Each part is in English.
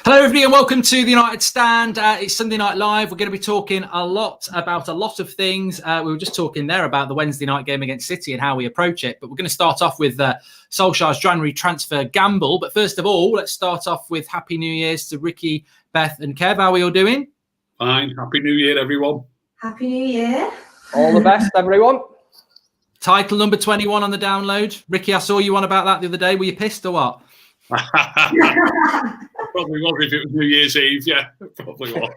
Hello everybody and welcome to the United Stand. It's Sunday Night Live. We're going to be talking a lot about a lot of things. We were just talking there about the Wednesday night game against City and how we approach it. But we're going to start off with Solskjaer's January transfer gamble. But first of all, let's start off with Happy New Year's to Ricky, Beth and Kev. How are we all doing? Fine. Happy New Year, everyone. Happy New Year. All the best, everyone. Title number 21 on the download. Ricky, I saw you on about that the other day. Were you pissed or what? Probably was if it was New Year's Eve. Yeah, probably was.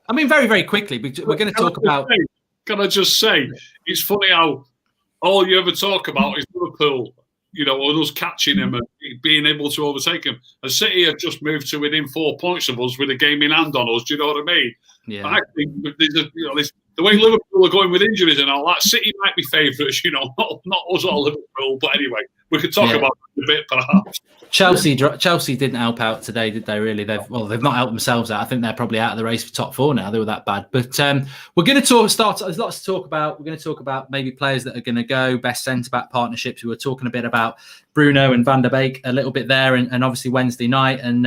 I mean, very, very quickly, we're going to talk about... Can I just say, it's funny how all you ever talk about is Liverpool, you know, or us catching them and being able to overtake them. And City have just moved to within 4 points of us with a game in hand on us. Do you know what I mean? Yeah. I think the way Liverpool are going with injuries and all that, City might be favourites, you know, not us or Liverpool. But anyway, we could talk about it a bit, perhaps. Chelsea didn't help out today, did they? Really? They've not helped themselves out. I think they're probably out of the race for top four now. They were that bad. But we're going to start. There's lots to talk about. We're going to talk about maybe players that are going to go, best centre back partnerships. We were talking a bit about Bruno and Van der Beek a little bit there, and obviously Wednesday night. And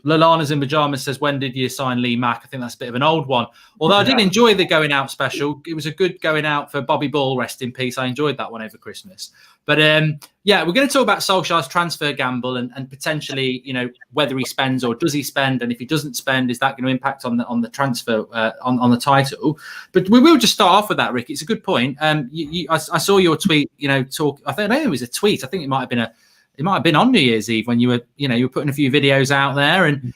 Lallana's in pajamas says, when did you sign Lee Mack? I think that's a bit of an old one. Although I did enjoy the going out special. It was a good going out for Bobby Ball, rest in peace. I enjoyed that one over Christmas. But yeah, we're going to talk about Solskjaer's transfer gamble and potentially, you know, whether he spends or does he spend, and if he doesn't spend, is that going to impact on the transfer on the title? But we will just start off with that, Rick. It's a good point. I saw your tweet. You know, I don't know, it was a tweet. I think it might have been on New Year's Eve when you were putting a few videos out there. And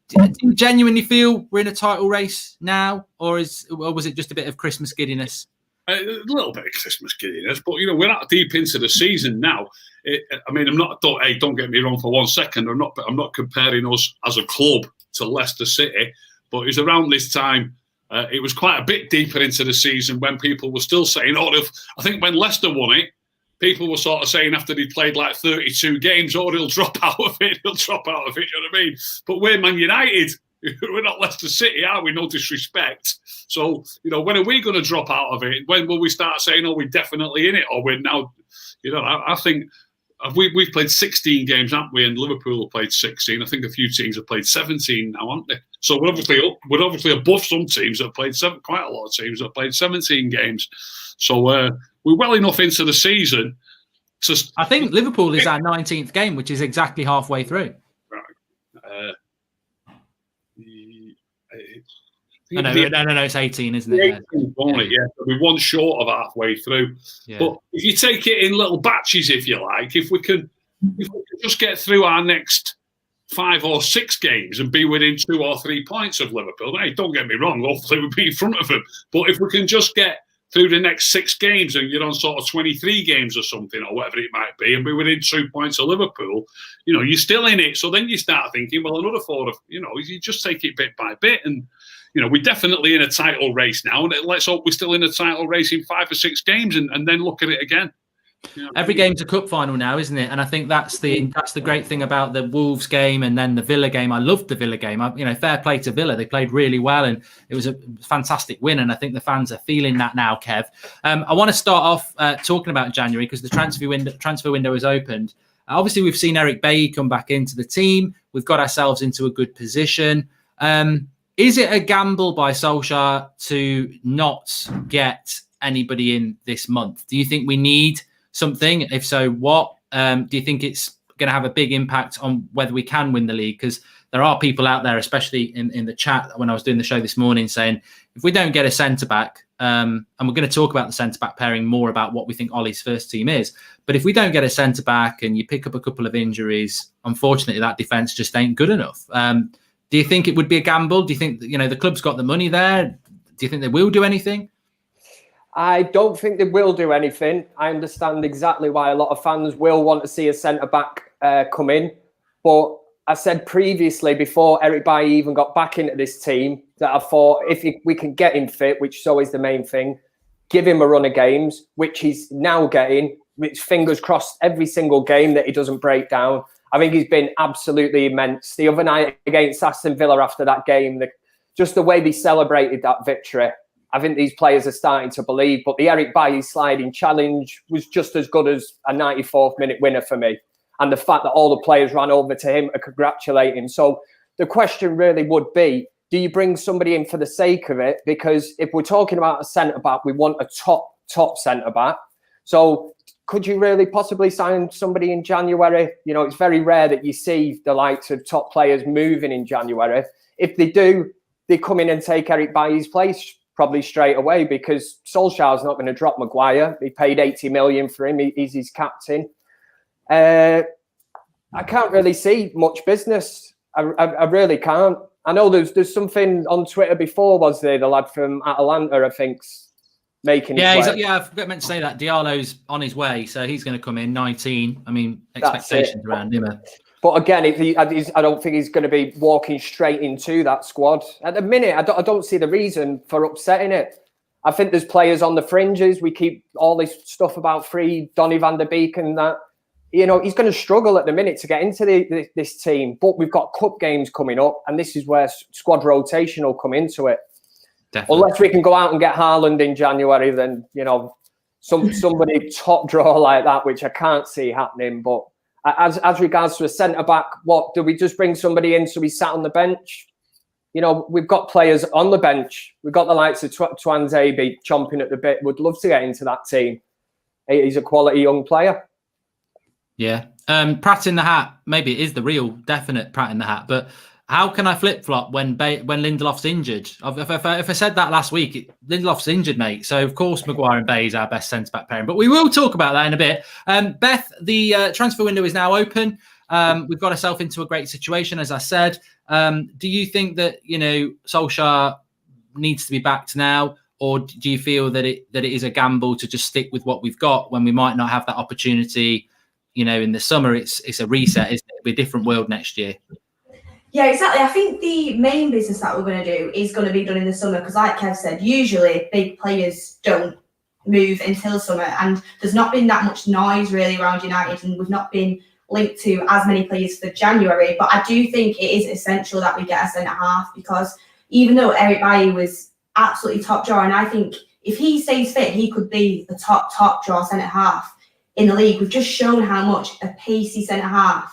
do you genuinely feel we're in a title race now, or was it just a bit of Christmas giddiness? A little bit of Christmas giddiness, but you know we're not deep into the season now. I mean, don't get me wrong for 1 second. I'm not comparing us as a club to Leicester City, but it was around this time. It was quite a bit deeper into the season when people were still saying, I think when Leicester won it, people were sort of saying after they played like 32 games, he'll drop out of it. You know what I mean? But we're Man United. We're not Leicester City, are we? No disrespect. So, you know, when are we going to drop out of it? When will we start saying, we're definitely in it? Or we're now, you know, I think we've played 16 games, haven't we? And Liverpool have played 16. I think a few teams have played 17 now, haven't they? So we're obviously above some teams that have played quite a lot of teams that have played 17 games. So we're well enough into the season. I think Liverpool is our 19th game, which is exactly halfway through. Right. No, it's 18, isn't it? 18, only, yeah. We're one short of halfway through. Yeah. But if you take it in little batches, if you like, if we can just get through our next 5 or 6 games and be within 2 or 3 points of Liverpool, hey, don't get me wrong, hopefully we'll be in front of them. But if we can just get through the next 6 games and you're on sort of 23 games or something or whatever it might be, and be within 2 points of Liverpool, you know, you're still in it. So then you start thinking, well, another 4 of, you know, you just take it bit by bit. And, you know, we're definitely in a title race now. And let's hope we're still in a title race in 5 or 6 games and then look at it again. You know, every game's a cup final now, isn't it? And I think that's the great thing about the Wolves game and then the Villa game. I loved the Villa game. Fair play to Villa. They played really well and it was a fantastic win. And I think the fans are feeling that now, Kev. I want to start off talking about January because the transfer window has opened. Obviously, we've seen Eric Bailly come back into the team. We've got ourselves into a good position. Is it a gamble by Solskjaer to not get anybody in this month? Do you think we need something? If so, what? Do you think it's going to have a big impact on whether we can win the league? Because there are people out there, especially in the chat when I was doing the show this morning, saying if we don't get a centre-back, and we're going to talk about the centre-back pairing more about what we think Ollie's first team is, but if we don't get a centre-back and you pick up a couple of injuries, unfortunately that defence just ain't good enough. Do you think it would be a gamble? Do you think that, you know, the club's got the money there? Do you think they will do anything? I don't think they will do anything. I understand exactly why a lot of fans will want to see a centre-back come in. But I said previously, before Eric Bailly even got back into this team, that I thought if we can get him fit, which is always the main thing, give him a run of games, which he's now getting, which fingers crossed every single game that he doesn't break down. I think he's been absolutely immense. The other night against Aston Villa after that game, just the way they celebrated that victory, I think these players are starting to believe. But the Eric Bailly sliding challenge was just as good as a 94th minute winner for me. and the fact that all the players ran over to him to congratulate him. So the question really would be, do you bring somebody in for the sake of it? Because if we're talking about a centre-back, we want a top centre-back. So could you really possibly sign somebody in January? You know, it's very rare that you see the likes of top players moving in January. If they do, they come in and take Eric Bailly's place probably straight away, because Solskjaer's not going to drop Maguire. He paid 80 million for him. He's his captain. I can't really see much business. I really can't. I know there's something on Twitter before, was there? The lad from Atalanta, I think's making his way. I forgot meant to say that. Diallo's on his way, so he's going to come in 19. I mean, expectations around him. But again, I don't think he's going to be walking straight into that squad. At the minute, I don't see the reason for upsetting it. I think there's players on the fringes. We keep all this stuff about free Donny van der Beek and that. You know, he's going to struggle at the minute to get into this team. But we've got cup games coming up, and this is where squad rotation will come into it. Definitely. Unless we can go out and get Haaland in January, then, you know, somebody top draw like that, which I can't see happening. But as regards to a centre-back, what, do we just bring somebody in so we sat on the bench? You know, we've got players on the bench. We've got the likes of Twanzebe chomping at the bit. Would love to get into that team. He's a quality young player. Yeah. Pratt in the hat, maybe it is the real definite Pratt in the hat, but how can I flip-flop when Lindelof's injured? If I said that last week, Lindelof's injured, mate. So, of course, Maguire and Bay is our best centre-back pairing. But we will talk about that in a bit. Beth, the transfer window is now open. We've got ourselves into a great situation, as I said. Do you think that, you know, Solskjaer needs to be backed now? Or do you feel that it is a gamble to just stick with what we've got when we might not have that opportunity? You know, in the summer, it's a reset, isn't it? It'll be a different world next year. Yeah, exactly. I think the main business that we're going to do is going to be done in the summer because, like Kev said, usually big players don't move until summer, and there's not been that much noise really around United, and we've not been linked to as many players for January. But I do think it is essential that we get a centre-half, because even though Eric Bailly was absolutely top drawer, and I think if he stays fit, he could be the top drawer centre-half in the league. We've just shown how much a pacey centre-half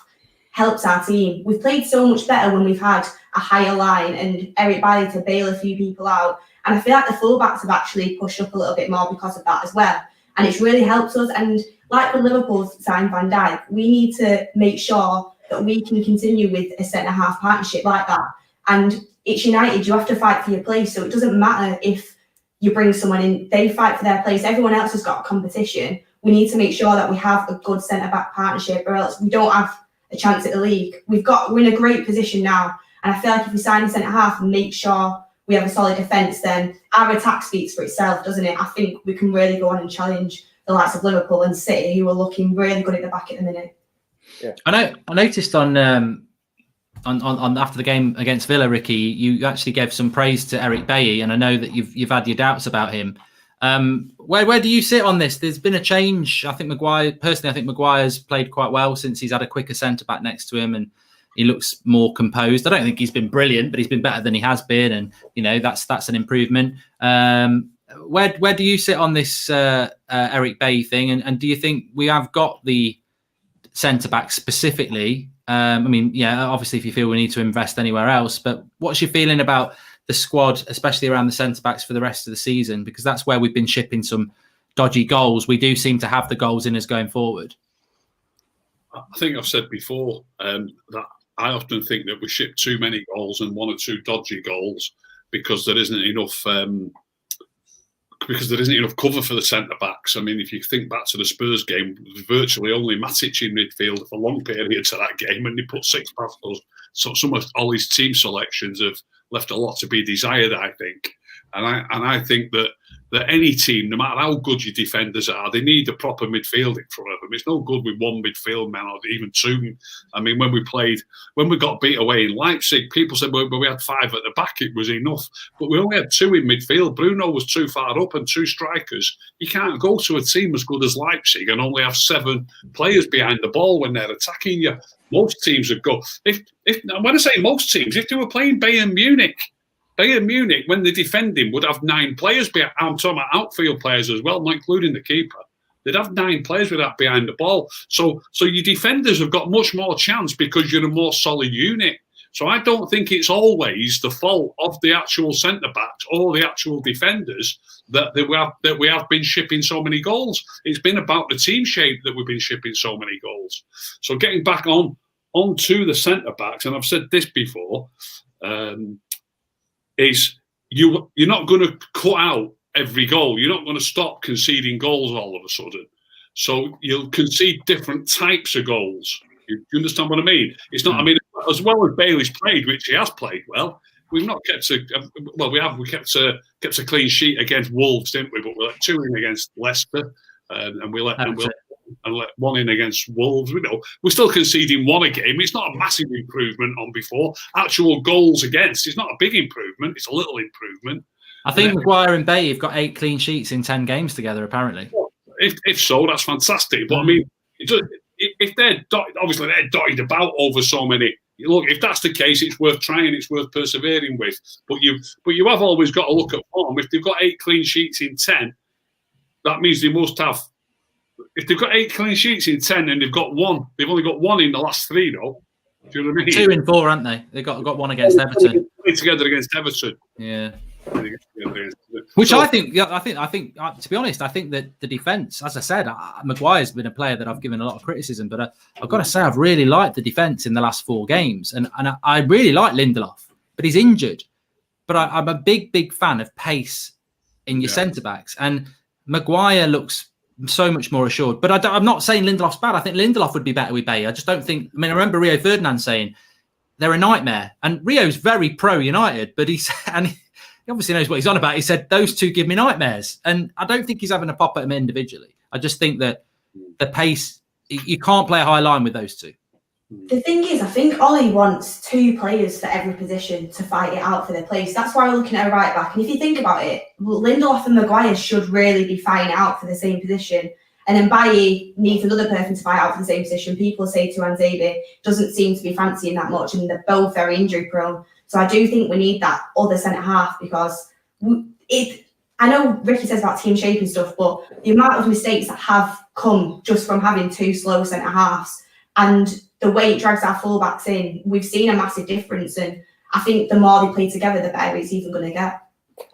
helps our team. We've played so much better when we've had a higher line and Eric Bailly to bail a few people out. And I feel like the fullbacks have actually pushed up a little bit more because of that as well. And it's really helped us. And like when Liverpool signed Van Dijk, we need to make sure that we can continue with a centre-half partnership like that. And it's United, you have to fight for your place. So it doesn't matter if you bring someone in, they fight for their place. Everyone else has got competition. We need to make sure that we have a good centre-back partnership, or else we don't have a chance at the league. We're in a great position now, and I feel like if we sign a centre-half and make sure we have a solid defence, then our attack speaks for itself, doesn't it? I think we can really go on and challenge the likes of Liverpool and City, who are looking really good at the back at the minute. Yeah, I noticed on after the game against Villa, Ricky, you actually gave some praise to Eric Bailly, and I know that you've had your doubts about him. Where do you sit on this? There's been a change. I think Maguire's played quite well since he's had a quicker centre-back next to him, and he looks more composed. I don't think he's been brilliant, but he's been better than he has been, and you know that's an improvement. Where do you sit on this Eric Bailly thing, and do you think we have got the centre-back specifically? I mean, yeah, obviously if you feel we need to invest anywhere else, but what's your feeling about the squad, especially around the centre-backs for the rest of the season? Because that's where we've been shipping some dodgy goals. We do seem to have the goals in us going forward. I think I've said before that I often think that we ship too many goals and one or two dodgy goals because there isn't enough cover for the centre-backs. I mean, if you think back to the Spurs game, virtually only Matic in midfield for long periods of that game, and they put six past us. So some of Ollie's team selections have left a lot to be desired, I think. And I think that any team, no matter how good your defenders are, they need a proper midfield in front of them. It's no good with one midfield man or even two. I mean, when we got beat away in Leipzig, people said, well, we had five at the back, it was enough. But we only had two in midfield. Bruno was too far up and two strikers. You can't go to a team as good as Leipzig and only have seven players behind the ball when they're attacking you. Most teams would go. When I say most teams, if they were playing Bayern Munich, when they defend him, would have 9 players. I'm talking about outfield players as well, not including the keeper. they'd have 9 players with that behind the ball. So your defenders have got much more chance because you're a more solid unit. So I don't think it's always the fault of the actual centre-backs or the actual defenders that we have been shipping so many goals. It's been about the team shape that we've been shipping so many goals. So getting back onto the centre-backs, and I've said this before, is you're not going to cut out every goal. You're not going to stop conceding goals all of a sudden. So you'll concede different types of goals. You understand what I mean? It's not. I mean, as well as Bailey's played, which he has played well, we've not kept a. Well, we kept a clean sheet against Wolves, didn't we? But we let 2 in against Leicester, and we let 1 in against Wolves. We're still conceding 1 a game. It's not a massive improvement on before. Actual goals against, it's not a big improvement. It's a little improvement. I think Maguire and Bay have got 8 clean sheets in 10 games together, apparently. If so, that's fantastic. But I mean, if they're obviously they're dotted about over so many. Look, if that's the case, it's worth trying. It's worth persevering with. But you have always got to look at form. If they've got 8 clean sheets in 10, that means they must have. If they've got 8 clean sheets in 10 and they've got 1, they've only got 1 in the last 3, though. Do you know what I mean? 2 in 4, aren't they? They've got 1 against Everton. Together against Everton. Yeah. Which I think, to be honest, I think that the defence, as I said, Maguire's been a player that I've given a lot of criticism, but I've got to say I've really liked the defence in the last 4 games, and I really like Lindelof, but he's injured. But I'm a big fan of pace in your centre backs, and Maguire looks so much more assured. But I'm not saying Lindelof's bad. I think Lindelof would be better with Bay. I just don't think. I mean, I remember Rio Ferdinand saying they're a nightmare, and Rio's very pro United, but he obviously knows what he's on about. He said, those 2 give me nightmares. And I don't think he's having a pop at them individually. I just think that the pace, you can't play a high line with those 2. The thing is, I think Ollie wants 2 players for every position to fight it out for their place. That's why we're looking at a right back. And if you think about it, Lindelof and Maguire should really be fighting out for the same position. And then Bailly needs another person to fight out for the same position. People say Tuanzebe doesn't seem to be fancying that much, and they're both very injury prone. So I do think we need that other centre-half because I know Ricky says about team shape and stuff, but the amount of mistakes that have come just from having 2 slow centre-halves and the way it drags our full-backs in, we've seen a massive difference. And I think the more they play together, the better it's even going to get.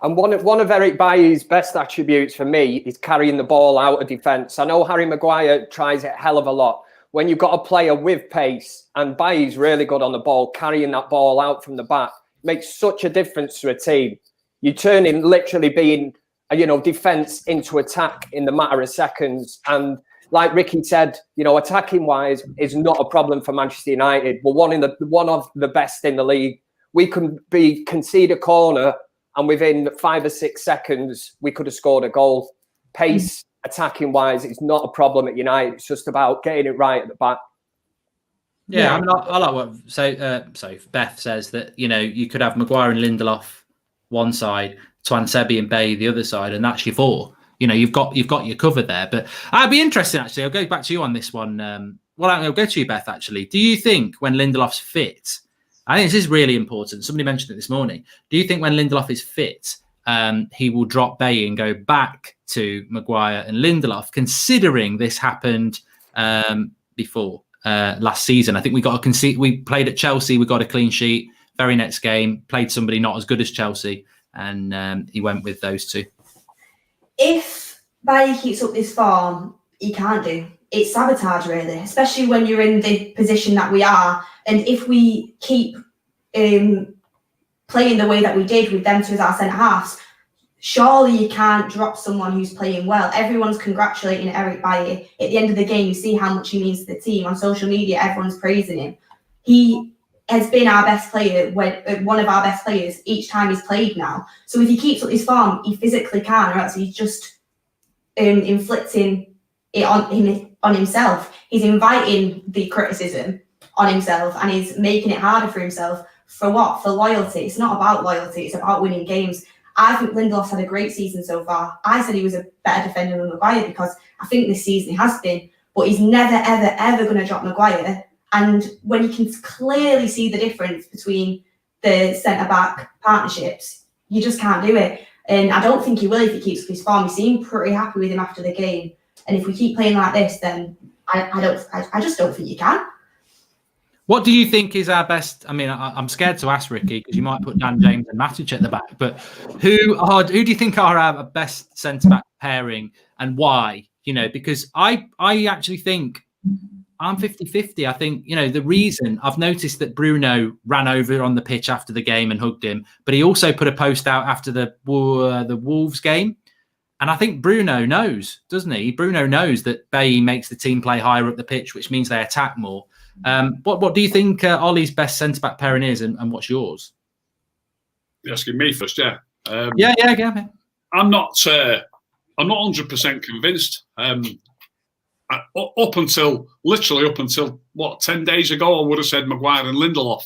And one of Eric Bailly's best attributes for me is carrying the ball out of defence. I know Harry Maguire tries it a hell of a lot. When you've got a player with pace, and Bailly's really good on the ball, carrying that ball out from the back, makes such a difference to a team. You turn in literally being, defence into attack in the matter of seconds. And like Ricky said, attacking wise is not a problem for Manchester United. We're one of the best in the league. We can concede a corner, and within 5 or 6 seconds, we could have scored a goal. Pace, attacking wise, is not a problem at United. It's just about getting it right at the back. Yeah, I mean, I like what Beth says that you could have Maguire and Lindelof one side, Tuanzebe and Bay the other side, and that's your 4. You've got your cover there. But I'd be interested actually. I'll go back to you on this one. I'll go to you, Beth. Actually, do you think when Lindelof's fit? I think this is really important. Somebody mentioned it this morning. Do you think when Lindelof is fit, he will drop Bay and go back to Maguire and Lindelof, considering this happened before last season? I think we played at Chelsea, we got a clean sheet. Very next game, played somebody not as good as Chelsea, and he went with those 2. If Bailly keeps up this form, he can't do. It's sabotage, really, especially when you're in the position that we are. And if we keep playing the way that we did with them 2 as our centre-halves, surely you can't drop someone who's playing well. Everyone's congratulating Eric Bailly. At the end of the game, you see how much he means to the team. On social media, everyone's praising him. He has been our best player, one of our best players each time he's played now. So if he keeps up his form, he physically can, or else he's just inflicting it on himself. He's inviting the criticism on himself, and he's making it harder for himself. For what? For loyalty. It's not about loyalty. It's about winning games. I think Lindelof's had a great season so far. I said he was a better defender than Maguire because I think this season he has been, but he's never, ever, ever going to drop Maguire. And when you can clearly see the difference between the centre-back partnerships, you just can't do it. And I don't think he will if he keeps up his form. He seemed pretty happy with him after the game. And if we keep playing like this, then I just don't think you can. What do you think is our best? I mean, I'm scared to ask Ricky because you might put Dan James and Matic at the back. But who do you think are our best centre back pairing and why? You know, because I actually think I'm 50-50. I think, you know, the reason I've noticed that Bruno ran over on the pitch after the game and hugged him, but he also put a post out after the Wolves game. And I think Bruno knows, doesn't he? Bruno knows that Bailly makes the team play higher up the pitch, which means they attack more. What do you think Ollie's best centre-back pairing is, and what's yours? You're asking me first, yeah. Yeah. I'm not 100% convinced. Up until 10 days ago, I would have said Maguire and Lindelof.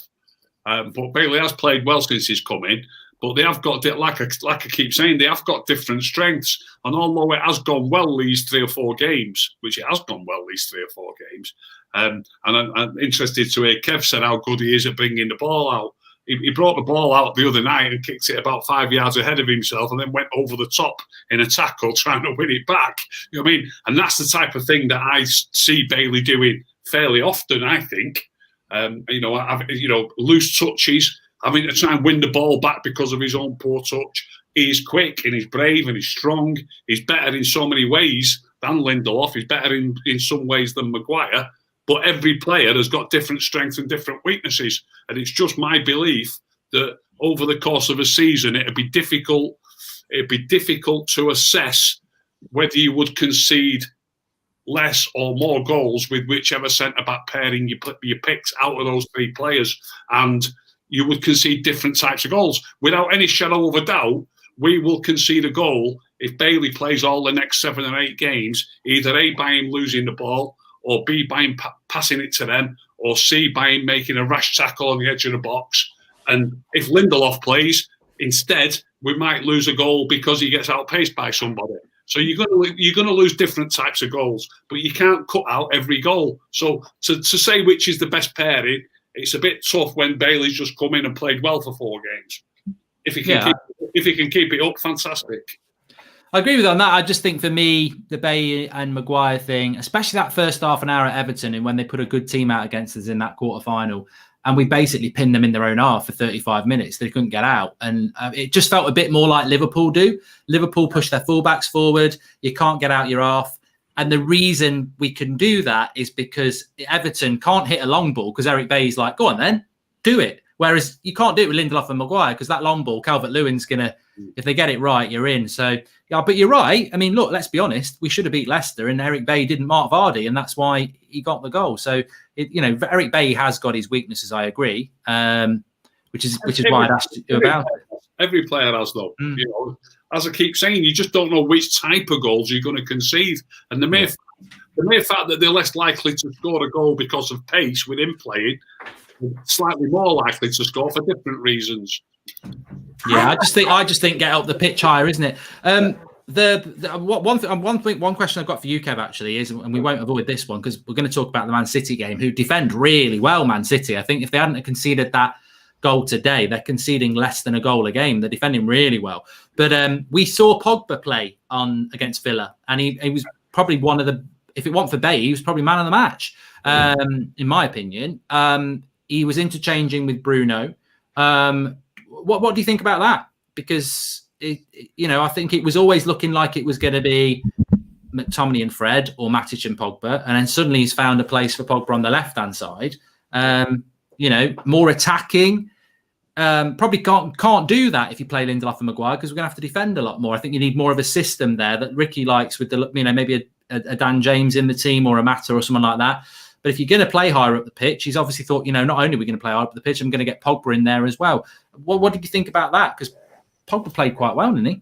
But Bailly has played well since he's come in. But they have got, like I keep saying, they have got different strengths. And although it has gone well these 3 or 4 games, which it has gone well these 3 or 4 games, and I'm interested to hear Kev said how good he is at bringing the ball out. He brought the ball out the other night and kicked it about 5 yards ahead of himself and then went over the top in a tackle trying to win it back. You know what I mean? And that's the type of thing that I see Bailly doing fairly often, I think. Loose touches, having to try and win the ball back because of his own poor touch. He's quick and he's brave and he's strong. He's better in so many ways than Lindelof. He's better in some ways than Maguire. But every player has got different strengths and different weaknesses. And it's just my belief that over the course of a season, it'd be difficult to assess whether you would concede less or more goals with whichever centre-back pairing you picked out of those 3 players. And you would concede different types of goals. Without any shadow of a doubt, we will concede a goal if Bailly plays all the next 7 or 8 games, either A, by him losing the ball, or B, by him passing it to them, or C, by him making a rash tackle on the edge of the box. And if Lindelof plays, instead, we might lose a goal because he gets outpaced by somebody. So you're going to lose different types of goals, but you can't cut out every goal. So to say which is the best pairing, it's a bit tough when Bailey's just come in and played well for 4 games. If he can keep it up, fantastic. I agree with you on that. I just think for me, the Bailly and Maguire thing, especially that first half an hour at Everton and when they put a good team out against us in that quarter-final, and we basically pinned them in their own half for 35 minutes. They couldn't get out. And it just felt a bit more like Liverpool do. Liverpool push their fullbacks forward. You can't get out your half. And the reason we can do that is because Everton can't hit a long ball because Eric Bailly's like, go on then, do it. Whereas you can't do it with Lindelof and Maguire because that long ball, Calvert-Lewin's going to, if they get it right, you're in. So, yeah, but you're right. I mean, look, let's be honest. We should have beat Leicester and Eric Bailly didn't mark Vardy and that's why he got the goal. So, Eric Bailly has got his weaknesses, I agree, which is why I asked you about it. Every player has, though. As I keep saying, you just don't know which type of goals you're going to concede. And the mere fact that they're less likely to score a goal because of pace with him playing, slightly more likely to score for different reasons. Yeah, I just think get up the pitch higher, isn't it? One question I've got for you, Kev, actually is, and we won't avoid this one because we're going to talk about the Man City game, who defend really well. Man City, I think if they hadn't conceded that goal today, they're conceding less than a goal a game. They're defending really well. But we saw Pogba play against Villa, and he was probably one of the. If it weren't for Bay, he was probably man of the match, in my opinion. He was interchanging with Bruno. What do you think about that? Because I think it was always looking like it was going to be McTominay and Fred or Matic and Pogba, and then suddenly he's found a place for Pogba on the left-hand side. More attacking. Probably can't do that if you play Lindelof and Maguire because we're going to have to defend a lot more. I think you need more of a system there that Ricky likes with maybe a Dan James in the team or a Mata or someone like that. But if you're going to play higher up the pitch, he's obviously thought, not only are we going to play higher up the pitch, I'm going to get Pogba in there as well. What did you think about that? Because Pogba played quite well, didn't he?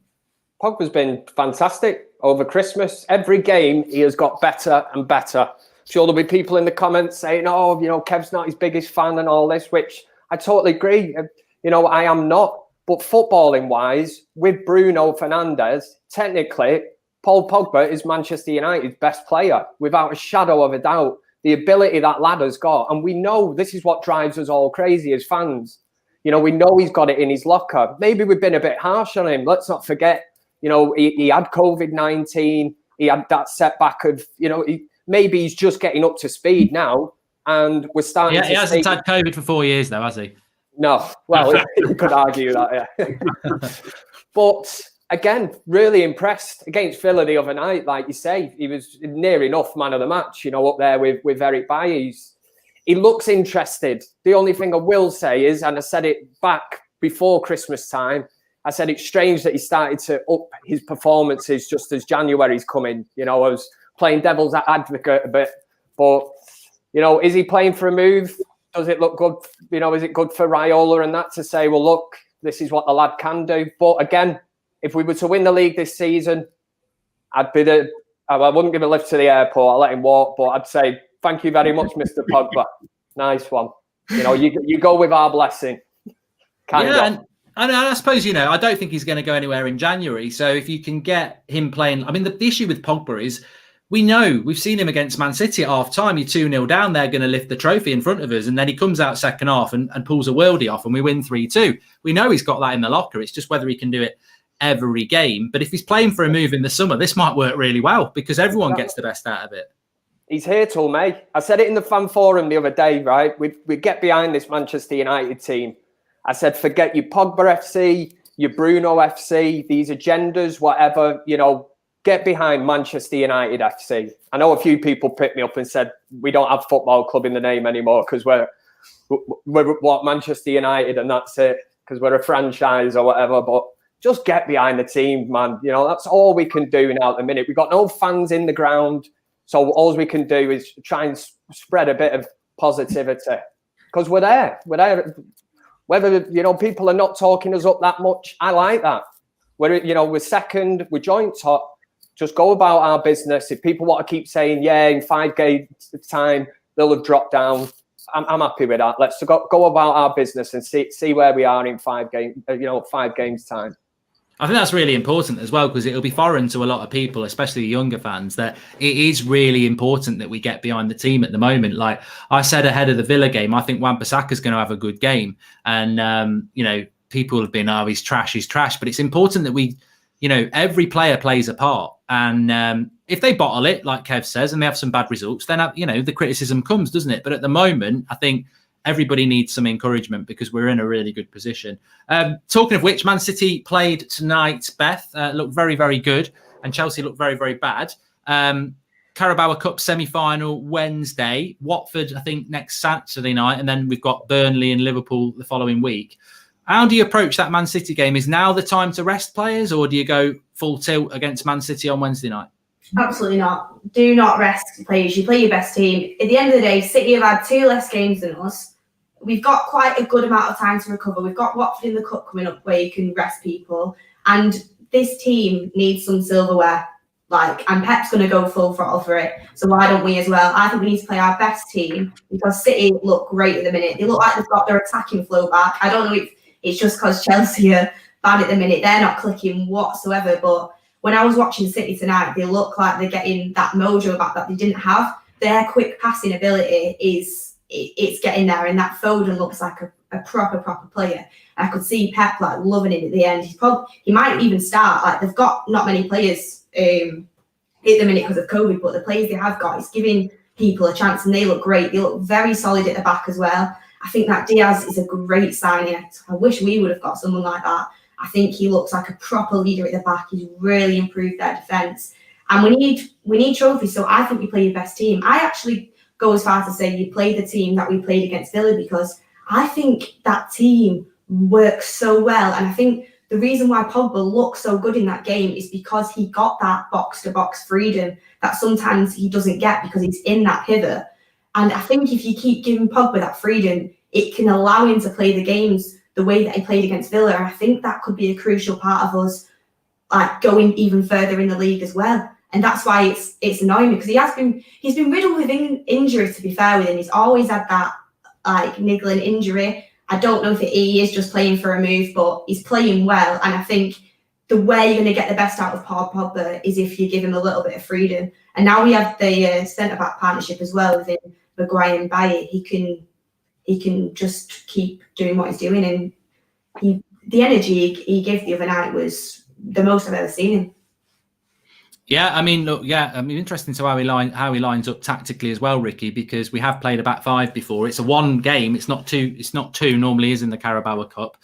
Pogba's been fantastic over Christmas. Every game, he has got better and better. I'm sure there'll be people in the comments saying, Kev's not his biggest fan and all this, which I totally agree. I am not. But footballing-wise, with Bruno Fernandes, technically, Paul Pogba is Manchester United's best player, without a shadow of a doubt. The ability that lad has got. And we know this is what drives us all crazy as fans. We know he's got it in his locker. Maybe we've been a bit harsh on him. Let's not forget, he had COVID-19. he had that setback of, maybe he's just getting up to speed now, and we're starting. Yeah, he hasn't had COVID for 4 years, though, has he? No. Well, you could argue that, yeah. But again, really impressed against Villa the other night. Like you say, he was near enough man of the match, up there with Eric Bailly. He looks interested. The only thing I will say is, and I said it back before Christmas time, I said it's strange that he started to up his performances just as January's coming. I was playing devil's advocate a bit, but, is he playing for a move? Does it look good? Is it good for Raiola and that to say, well, look, this is what the lad can do? But again, if we were to win the league this season, I wouldn't give a lift to the airport. I'll let him walk, but I'd say, thank you very much, Mr. Pogba. Nice one. You go with our blessing. And I suppose, I don't think he's going to go anywhere in January. So if you can get him playing, I mean, the issue with Pogba is we've seen him against Man City at half time. You're 2-0 down, they're going to lift the trophy in front of us. And then he comes out second half and pulls a worldie off and we win 3-2. We know he's got that in the locker. It's just whether he can do it every game. But if he's playing for a move in the summer, this might work really well because everyone gets the best out of it. He's here till May. I said it in the fan forum the other day, right? We get behind this Manchester United team. I said, forget your Pogba FC, your Bruno FC, these agendas, whatever, get behind Manchester United FC. I know a few people picked me up and said, we don't have football club in the name anymore because we're what, Manchester United and that's it, because we're a franchise or whatever. But just get behind the team, man. That's all we can do now at the minute. We've got no fans in the ground. So all we can do is try and spread a bit of positivity because we're there. We're there. Whether, people are not talking us up that much, I like that. We're second, we're joint top. Just go about our business. If people want to keep saying, in 5 games time, they'll have dropped down. I'm happy with that. Let's go about our business and see where we are in 5 games time. I think that's really important as well because it'll be foreign to a lot of people, especially the younger fans, that it is really important that we get behind the team at the moment. Like I said ahead of the Villa game, I think Wan-Bissaka's going to have a good game. And, people have been, he's trash. But it's important that we, every player plays a part. And if they bottle it, like Kev says, and they have some bad results, then, the criticism comes, doesn't it? But at the moment, I think everybody needs some encouragement because we're in a really good position. Talking of which, Man City played tonight, Beth, looked very, very good. And Chelsea looked very, very bad. Carabao Cup semi-final Wednesday. Watford, I think, next Saturday night. And then we've got Burnley and Liverpool the following week. How do you approach that Man City game? Is now the time to rest players or do you go full tilt against Man City on Wednesday night? Absolutely not. Do not rest players. You play your best team. At the end of the day, City have had 2 less games than us. We've got quite a good amount of time to recover. We've got Watford in the Cup coming up where you can rest people. And this team needs some silverware. And Pep's going to go full throttle for it. So why don't we as well? I think we need to play our best team because City look great at the minute. They look like they've got their attacking flow back. I don't know if it's just because Chelsea are bad at the minute. They're not clicking whatsoever. But when I was watching City tonight, they look like they're getting that mojo back that they didn't have. Their quick passing ability it's getting there. And that Foden looks like a proper player. I could see Pep loving it at the end. He might even start. They've got not many players at the minute because of COVID, but the players they have got is giving people a chance and they look great. They look very solid at the back as well. I think that Diaz is a great signing. I wish we would have got someone like that. I think he looks like a proper leader at the back. He's really improved their defence. And we need trophies, so I think we play your best team. I actually go as far to say you play the team that we played against Villa because I think that team works so well. And I think the reason why Pogba looked so good in that game is because he got that box-to-box freedom that sometimes he doesn't get because he's in that pivot. And I think if you keep giving Pogba that freedom, it can allow him to play the games the way that he played against Villa. And I think that could be a crucial part of us going even further in the league as well. And that's why it's annoying me because he's been riddled with injury, to be fair with him. He's always had that niggling injury. I don't know if he is just playing for a move, but he's playing well. And I think the way you're going to get the best out of Paul Pogba is if you give him a little bit of freedom. And now we have the centre-back partnership as well with Maguire and Bailly. He can just keep doing what he's doing. And the energy he gave the other night was the most I've ever seen him. Yeah, I mean, look, yeah, I mean, interesting to how he lines up tactically as well, Ricky, because we have played a back five before. It's a one game. It's not two. It's not two. Normally, is in the Carabao Cup.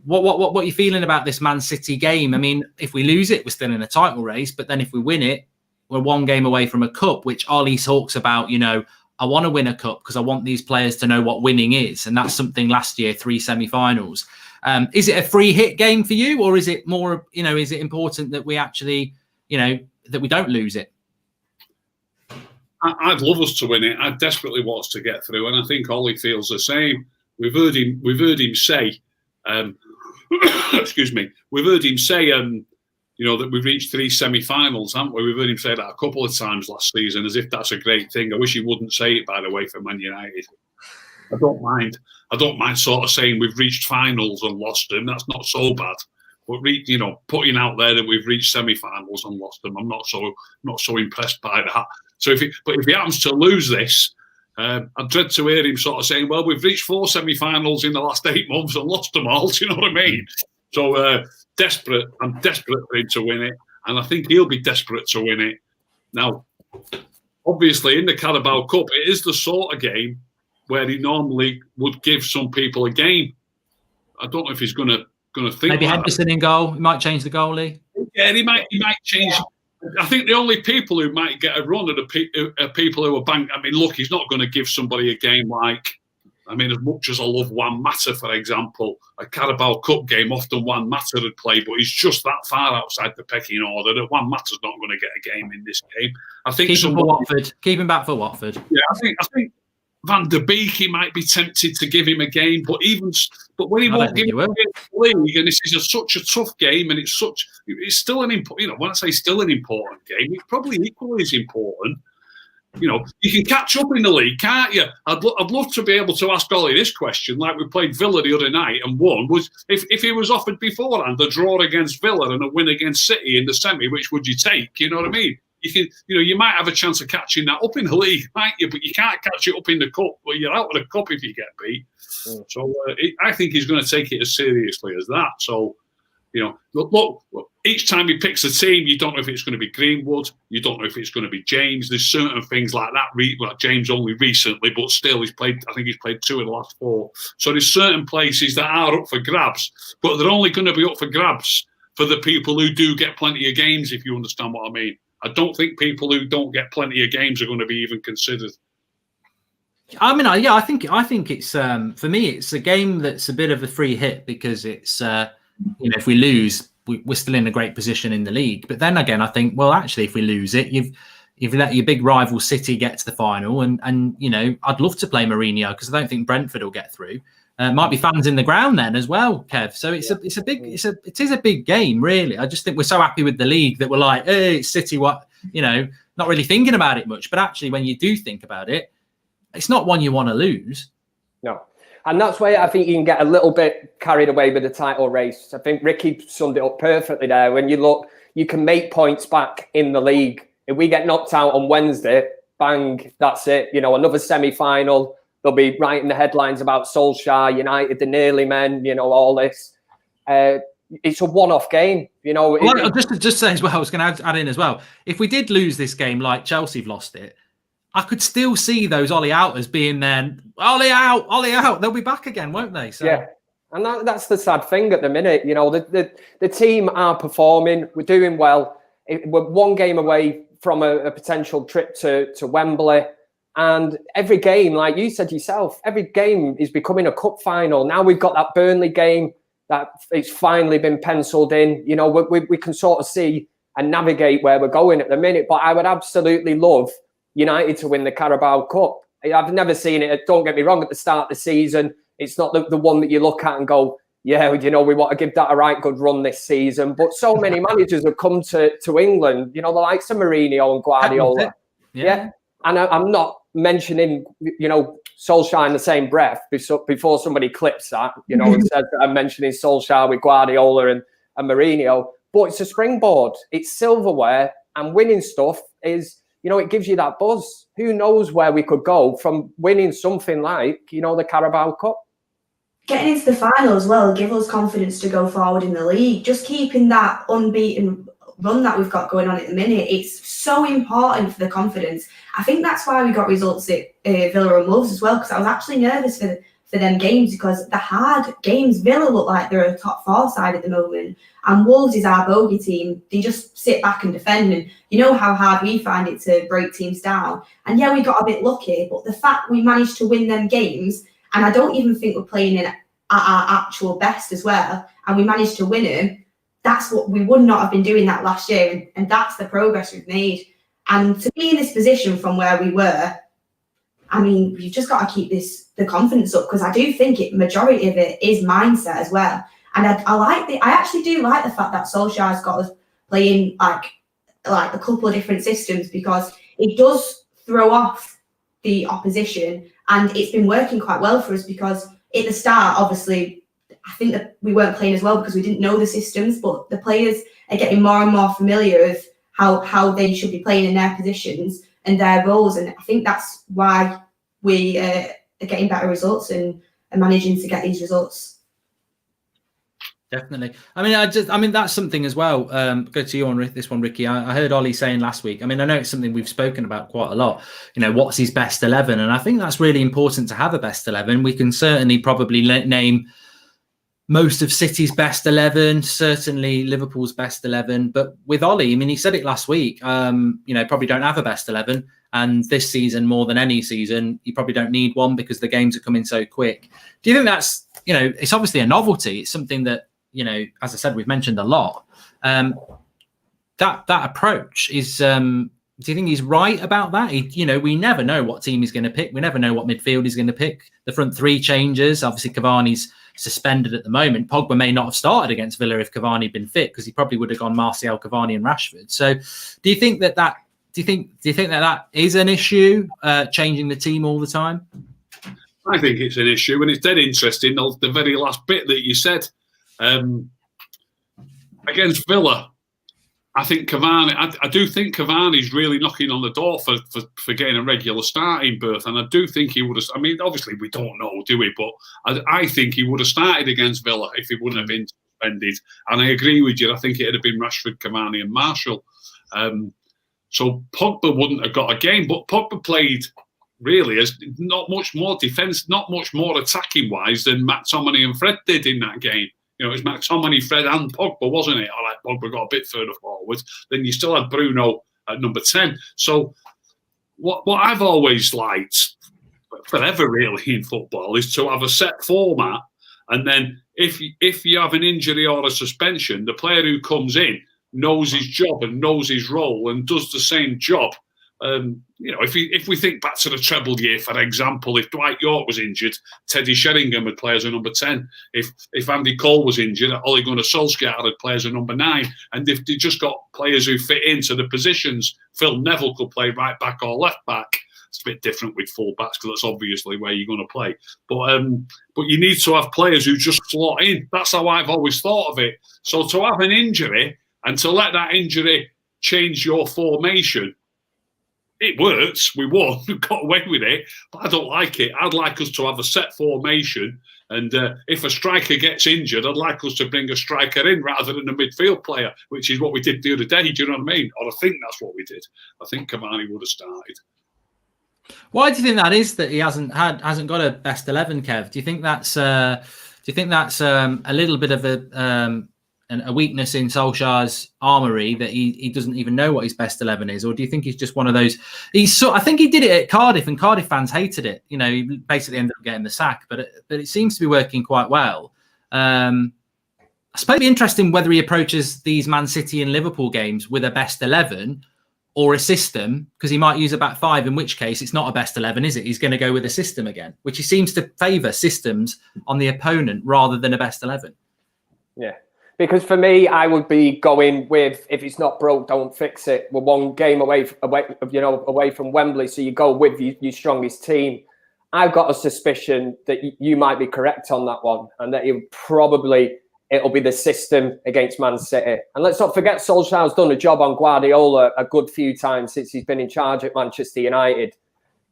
What are you feeling about this Man City game? I mean, if we lose it, we're still in a title race. But then if we win it, we're one game away from a cup, which Ollie talks about. You know, I want to win a cup because I want these players to know what winning is, and that's something last year, 3 semi-finals. Is it a free hit game for you, or is it more? You know, is it important that we actually, you know, that we don't lose it? I'd love us to win it. I desperately want us to get through, and I think Ollie feels the same. We've heard him say, excuse me. We've heard him say, you know, that we've reached 3 semi-finals, haven't we? We've heard him say that a couple of times last season, as if that's a great thing. I wish he wouldn't say it, by the way, for Man United. I don't mind sort of saying we've reached finals and lost them. That's not so bad. But you know, putting out there that we've reached semi-finals and lost them, I'm not so impressed by that. So if he happens to lose this, I dread to hear him sort of saying, "Well, we've reached 4 semi-finals in the last 8 months and lost them all." Do you know what I mean? So I'm desperate for him to win it, and I think he'll be desperate to win it. Now, obviously, in the Carabao Cup, it is the sort of game where he normally would give some people a game. I don't know if he's going to think maybe like Henderson in goal. He might change the goalie. Yeah, he might change. I think the only people who might get a run are the people who are banked. I mean, look, he's not going to give somebody a game like. I mean, as much as I love Juan Mata, for example, a Carabao Cup game, often Juan Mata would play, but he's just that far outside the pecking order that Juan Mata's not going to get a game in this game. I think keep him for Watford. Keep him back for Watford. Yeah, I think Van der Beek, he might be tempted to give him a game, but when he won't give him a league, and this is such a tough game, and it's still an important. You know, when I say still an important game, it's probably equally as important. You know, you can catch up in the league, can't you? I'd love to be able to ask Ollie this question, like we played Villa the other night and won. Was if he was offered beforehand a draw against Villa and a win against City in the semi, which would you take? You know what I mean? You can, you know, you might have a chance of catching that up in the league, might you? But you can't catch it up in the cup. Well, you're out of the cup if you get beat. So I think he's going to take it as seriously as that. So, you know, look, each time he picks a team, you don't know if it's going to be Greenwood. You don't know if it's going to be James. There's certain things like that. Well, James only recently, but still, I think he's played 2 in the last 4. So there's certain places that are up for grabs, but they're only going to be up for grabs for the people who do get plenty of games, if you understand what I mean. I don't think people who don't get plenty of games are going to be even considered. I mean, I think it's for me, it's a game that's a bit of a free hit because it's you know, if we lose, we're still in a great position in the league. But then again, I think, well, actually, if we lose it, you've let your big rival City get to the final, and you know, I'd love to play Mourinho because I don't think Brentford will get through. Might be fans in the ground then as well, Kev. So it is a big game, really. I just think we're so happy with the league that we're like, hey, it's City, what, you know, not really thinking about it much. But actually, when you do think about it, it's not one you want to lose. No. And that's why I think you can get a little bit carried away with the title race. I think Ricky summed it up perfectly there. When you look, you can make points back in the league. If we get knocked out on Wednesday, bang, that's it. You know, another semi-final. They'll be writing the headlines about Solskjaer, United, the nearly men, you know, all this. It's a one-off game, you know. Well, just say as well, I was going to add in as well. If we did lose this game like Chelsea have lost it, I could still see those Ollie outers being there. Ollie out. They'll be back again, won't they? So. Yeah, and that's the sad thing at the minute. You know, the team are performing. We're doing well. We're one game away from a potential trip to Wembley. And every game, like you said yourself, every game is becoming a cup final. Now we've got that Burnley game that it's finally been penciled in. You know, we can sort of see and navigate where we're going at the minute. But I would absolutely love United to win the Carabao Cup. I've never seen it. Don't get me wrong, at the start of the season, it's not the one that you look at and go, yeah, you know, we want to give that a right good run this season. But so many managers have come to England, you know, the likes of Mourinho and Guardiola. Yeah. And I'm not mentioning, you know, Solskjaer in the same breath before somebody clips that, you know, and says that I'm mentioning Solskjaer with Guardiola and Mourinho. But it's a springboard. It's silverware, and winning stuff is, you know, it gives you that buzz. Who knows where we could go from winning something like, you know, the Carabao Cup. Getting into the final as well give us confidence to go forward in the league. Just keeping that unbeaten run that we've got going on at the minute. It's so important for the confidence. I think that's why we got results at Villa and Wolves as well, because I was actually nervous for them games, because the hard games, Villa look like they're a top 4 side at the moment, and Wolves is our bogey team. They just sit back and defend, and you know how hard we find it to break teams down. And yeah, we got a bit lucky, but the fact we managed to win them games, and I don't even think we're playing at our actual best as well, and we managed to win them, that's what we would not have been doing that last year, and that's the progress we've made. And to be in this position from where we were, I mean, we've just got to keep the confidence up, because I do think majority of it is mindset as well. And I actually do like the fact that Solskjaer's got us playing like a couple of different systems, because it does throw off the opposition, and it's been working quite well for us, because at the start, obviously, I think that we weren't playing as well because we didn't know the systems, but the players are getting more and more familiar with how they should be playing in their positions and their roles. And I think that's why we are getting better results and are managing to get these results. Definitely. I mean, that's something as well. Go to you on this one, Ricky. I heard Ollie saying last week, I mean, I know it's something we've spoken about quite a lot, you know, what's his best 11? And I think that's really important to have a best 11. We can certainly probably name most of City's best 11, certainly Liverpool's best 11. But with Ollie, I mean, he said it last week, you know, probably don't have a best 11. And this season, more than any season, you probably don't need one because the games are coming so quick. Do you think that's, you know, it's obviously a novelty. It's something that, you know, as I said, we've mentioned a lot. That approach is, do you think he's right about that? You know, we never know what team he's going to pick. We never know what midfield he's going to pick. The front three changes. Obviously, Cavani's suspended at the moment. Pogba may not have started against Villa if Cavani had been fit, because he probably would have gone Martial, Cavani, and Rashford. So, do you think that is an issue? Changing the team all the time. I think it's an issue, and it's dead interesting. The very last bit that you said against Villa, I think Cavani. I do think Cavani's really knocking on the door for getting a regular starting berth, and I do think he would have. I mean, obviously we don't know, do we? But I think he would have started against Villa if he wouldn't have been suspended. And I agree with you. I think it would have been Rashford, Cavani, and Martial. So Pogba wouldn't have got a game, but Pogba played really as not much more defence, not much more attacking wise than McTominay and Fred did in that game. You know, it was McTominay, Fred and Pogba, wasn't it? All right, Pogba got a bit further forward. Then you still had Bruno at number 10. So what I've always liked, forever really in football, is to have a set format. And then if you have an injury or a suspension, the player who comes in knows his job and knows his role and does the same job. You know, if we think back to the treble year, for example, if Dwight York was injured, Teddy Sheringham would play as a number 10. If Andy Cole was injured, Ole Gunnar Solskjaer would play as a number 9. And if they just got players who fit into the positions, Phil Neville could play right back or left back. It's a bit different with full backs because that's obviously where you're going to play. But you need to have players who just slot in. That's how I've always thought of it. So to have an injury and to let that injury change your formation, it works. We won. We got away with it. But I don't like it. I'd like us to have a set formation. And if a striker gets injured, I'd like us to bring a striker in rather than a midfield player, which is what we did the other day. Do you know what I mean? Or I think that's what we did. I think Cavani would have started. Why do you think that is, that he hasn't got a best 11, Kev? Do you think that's a little bit of a weakness in Solskjaer's armoury, that he doesn't even know what his best 11 is? Or do you think he's just one of those? I think he did it at Cardiff, and Cardiff fans hated it. You know, he basically ended up getting the sack, but it seems to be working quite well. I suppose it'd be interesting whether he approaches these Man City and Liverpool games with a best 11 or a system, because he might use a back 5, in which case it's not a best 11, is it? He's going to go with a system again, which he seems to favour systems on the opponent rather than a best 11. Yeah. Because for me, I would be going with, if it's not broke, don't fix it. We're one game away from Wembley, so you go with your strongest team. I've got a suspicion that you might be correct on that one, and that it'll be the system against Man City. And let's not forget, Solskjaer's done a job on Guardiola a good few times since he's been in charge at Manchester United.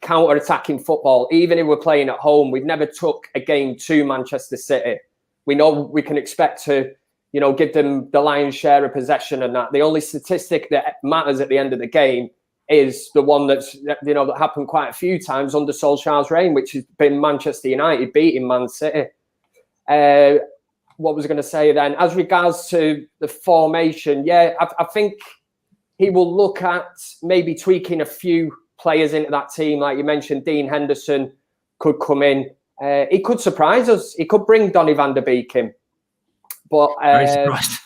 Counter-attacking football, even if we're playing at home, we've never took a game to Manchester City. We know we can expect to give them the lion's share of possession and that. The only statistic that matters at the end of the game is the one that's, that happened quite a few times under Solskjaer's reign, which has been Manchester United beating Man City. What was I going to say then? As regards to the formation, I think he will look at maybe tweaking a few players into that team. Like you mentioned, Dean Henderson could come in. He could surprise us. He could bring Donny van der Beek in. But very surprised.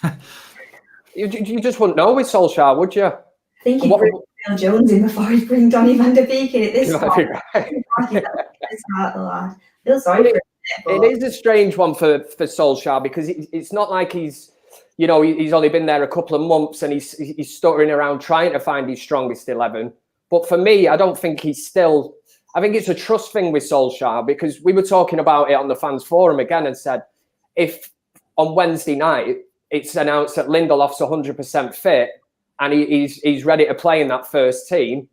you just wouldn't know with Solskjaer, would you? I think he'd bring Phil Jones in before he'd bring Donny van der Beek in at this point. I feel sorry for him. It is a strange one for Solskjaer, because it's not like he's only been there a couple of months and he's stuttering around trying to find his strongest 11. But for me, I don't think I think it's a trust thing with Solskjaer, because we were talking about it on the fans forum again and said, if on Wednesday night it's announced that Lindelof's 100% fit and he's ready to play in that first team,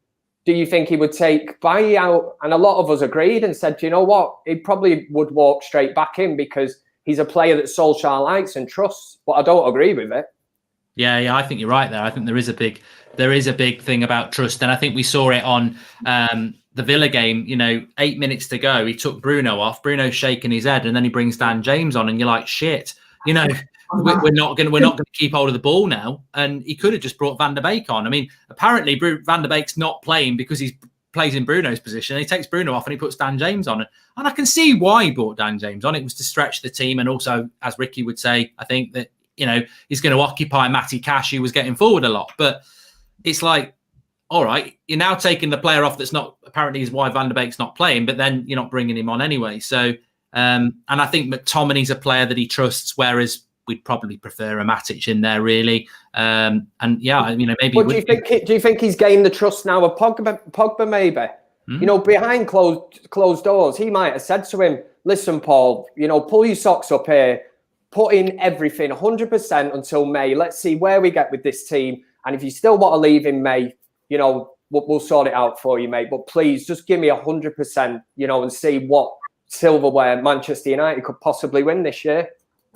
do you think he would take Bailly out? And a lot of us agreed and said, you know what? He probably would walk straight back in, because he's a player that Solskjaer likes and trusts. But I don't agree with it. Yeah, I think you're right there. I think there is a big thing about trust. And I think we saw it on the Villa game, 8 minutes to go. He took Bruno off. Bruno's shaking his head, and then he brings Dan James on, and you're like, shit, we're not going to keep hold of the ball now. And he could have just brought Van der Beek on. I mean, apparently Van der Beek's not playing because he plays in Bruno's position. He takes Bruno off and he puts Dan James on. And I can see why he brought Dan James on. It was to stretch the team. And also, as Ricky would say, I think that, he's going to occupy Matty Cash, who was getting forward a lot. But it's like, all right, you're now taking the player off that's not, apparently is why Van der Beek's not playing, but then you're not bringing him on anyway. So, and I think McTominay's a player that he trusts, whereas we'd probably prefer a Matic in there, really. And yeah, maybe. But do you think he's gained the trust now of Pogba maybe? Behind closed doors, he might have said to him, "Listen, Paul, pull your socks up here, put in everything 100% until May. Let's see where we get with this team. And if you still want to leave in May, we'll sort it out for you, mate. But please, just give me 100%, and see what silverware Manchester United could possibly win this year."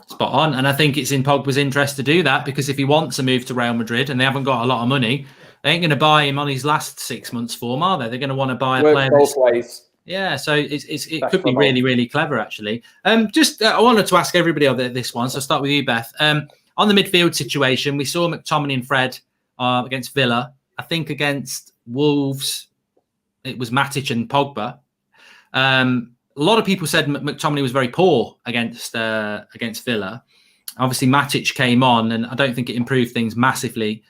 Spot on. And I think it's in Pogba's interest to do that, because if he wants to move to Real Madrid and they haven't got a lot of money, they ain't going to buy him on his last 6 months form, are they? They're going to want to buy a player. Both ways. Yeah, so it could be really, really clever, actually. I wanted to ask everybody on this one, so I'll start with you, Beth. On the midfield situation, we saw McTominay and Fred against Villa. I think against Wolves, it was Matic and Pogba. A lot of people said McTominay was very poor against Villa. Obviously, Matic came on, and I don't think it improved things massively.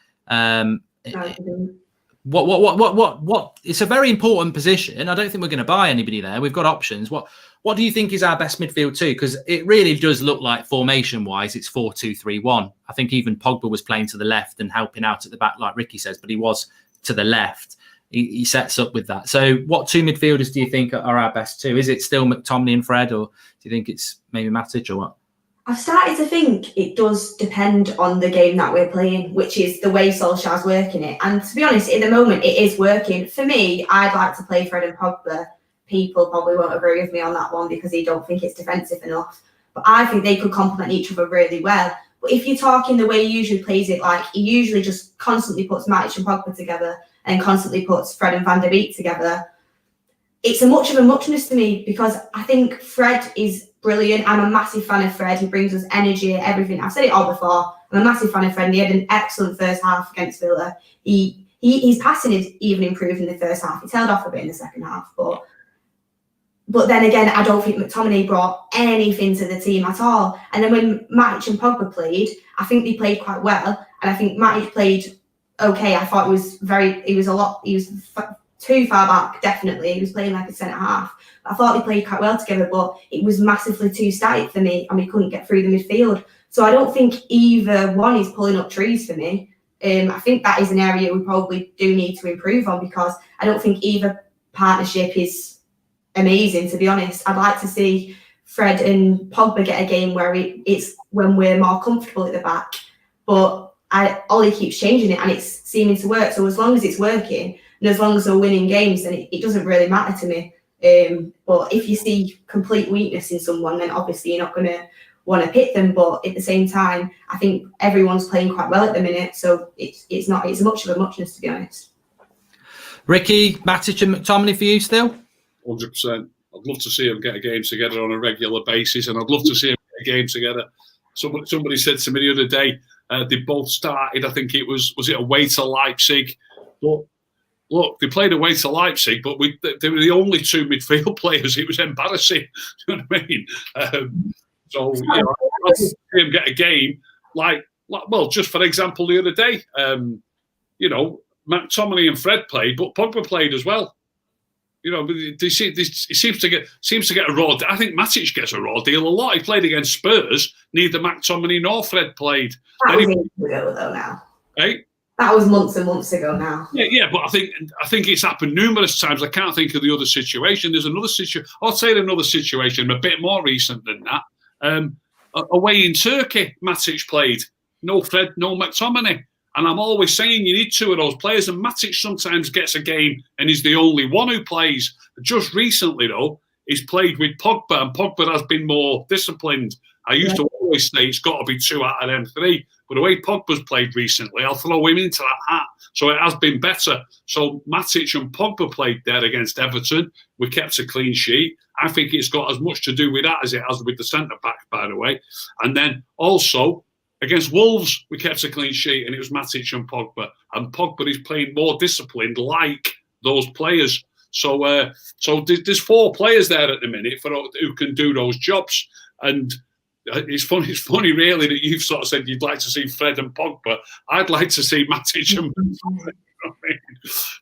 What? It's a very important position. I don't think we're going to buy anybody there. We've got options. What do you think is our best midfield too? Because it really does look like formation-wise, it's 4-2-3-1. I think even Pogba was playing to the left and helping out at the back, like Ricky says, but he was to the left. He sets up with that. So what two midfielders do you think are our best two? Is it still McTominay and Fred, or do you think it's maybe Matic, or what? I've started to think it does depend on the game that we're playing, which is the way Solskjaer's working it. And to be honest, in the moment, it is working. For me, I'd like to play Fred and Pogba. People probably won't agree with me on that one because they don't think it's defensive enough. But I think they could complement each other really well. But if you're talking the way he usually plays it, like he usually just constantly puts Matic and Pogba together and constantly puts Fred and Van der Beek together, it's a much of a muchness to me, because I think Fred is brilliant. I'm a massive fan of Fred. He brings us energy, everything. I've said it all before. I'm a massive fan of Fred, and he had an excellent first half against Villa. His passing is even improved in the first half. He tailed off a bit in the second half, but then again, I don't think McTominay brought anything to the team at all. And then when Matic and Pogba played, I think they played quite well, and I think Matic played okay. I thought he was too far back, definitely. He was playing like a centre half. I thought they played quite well together, but it was massively too static for me, and we couldn't get through the midfield. So I don't think either one is pulling up trees for me. I think that is an area we probably do need to improve on, because I don't think either partnership is amazing, to be honest. I'd like to see Fred and Pogba get a game where it's when we're more comfortable at the back. But Ollie keeps changing it, and it's seeming to work. So as long as it's working, and as long as we're winning games, then it doesn't really matter to me. But if you see complete weakness in someone, then obviously you're not going to want to pit them, but at the same time, I think everyone's playing quite well at the minute, so it's not much of a muchness, to be honest. Ricky, Matic and McTominay for you still? 100%. I'd love to see them get a game together on a regular basis, and I'd love to see them get a game together. Somebody said to me the other day, they both started, I think it was it away to Leipzig? But look, they played away to Leipzig, but they were the only two midfield players. It was embarrassing. You know what I mean? So, you know, I'd love to see them get a game like well, just for example, the other day, you know, McTominay and Fred played, but Pogba played as well. You know, he seems to get a raw. I think Matic gets a raw deal a lot. He played against Spurs. Neither McTominay nor Fred played. That was ages ago, though. Now, hey, that was months and months ago. Now, yeah, but I think it's happened numerous times. I can't think of the other situation. There's another situation. I'll say another situation, a bit more recent than that. Away in Turkey, Matic played. No Fred, no McTominay. And I'm always saying you need two of those players. And Matic sometimes gets a game and he's the only one who plays. Just recently, though, he's played with Pogba, and Pogba has been more disciplined. I used to always say it's got to be 2 out of them 3. But the way Pogba's played recently, I'll throw him into that hat. So it has been better. So Matic and Pogba played there against Everton. We kept a clean sheet. I think it's got as much to do with that as it has with the centre-back, by the way. And then also, against Wolves, we kept a clean sheet, and it was Matic and Pogba. And Pogba is playing more disciplined, like those players. So there's 4 players there at the minute who can do those jobs. And it's funny, really, that you've sort of said you'd like to see Fred and Pogba. I'd like to see Matic and Pogba.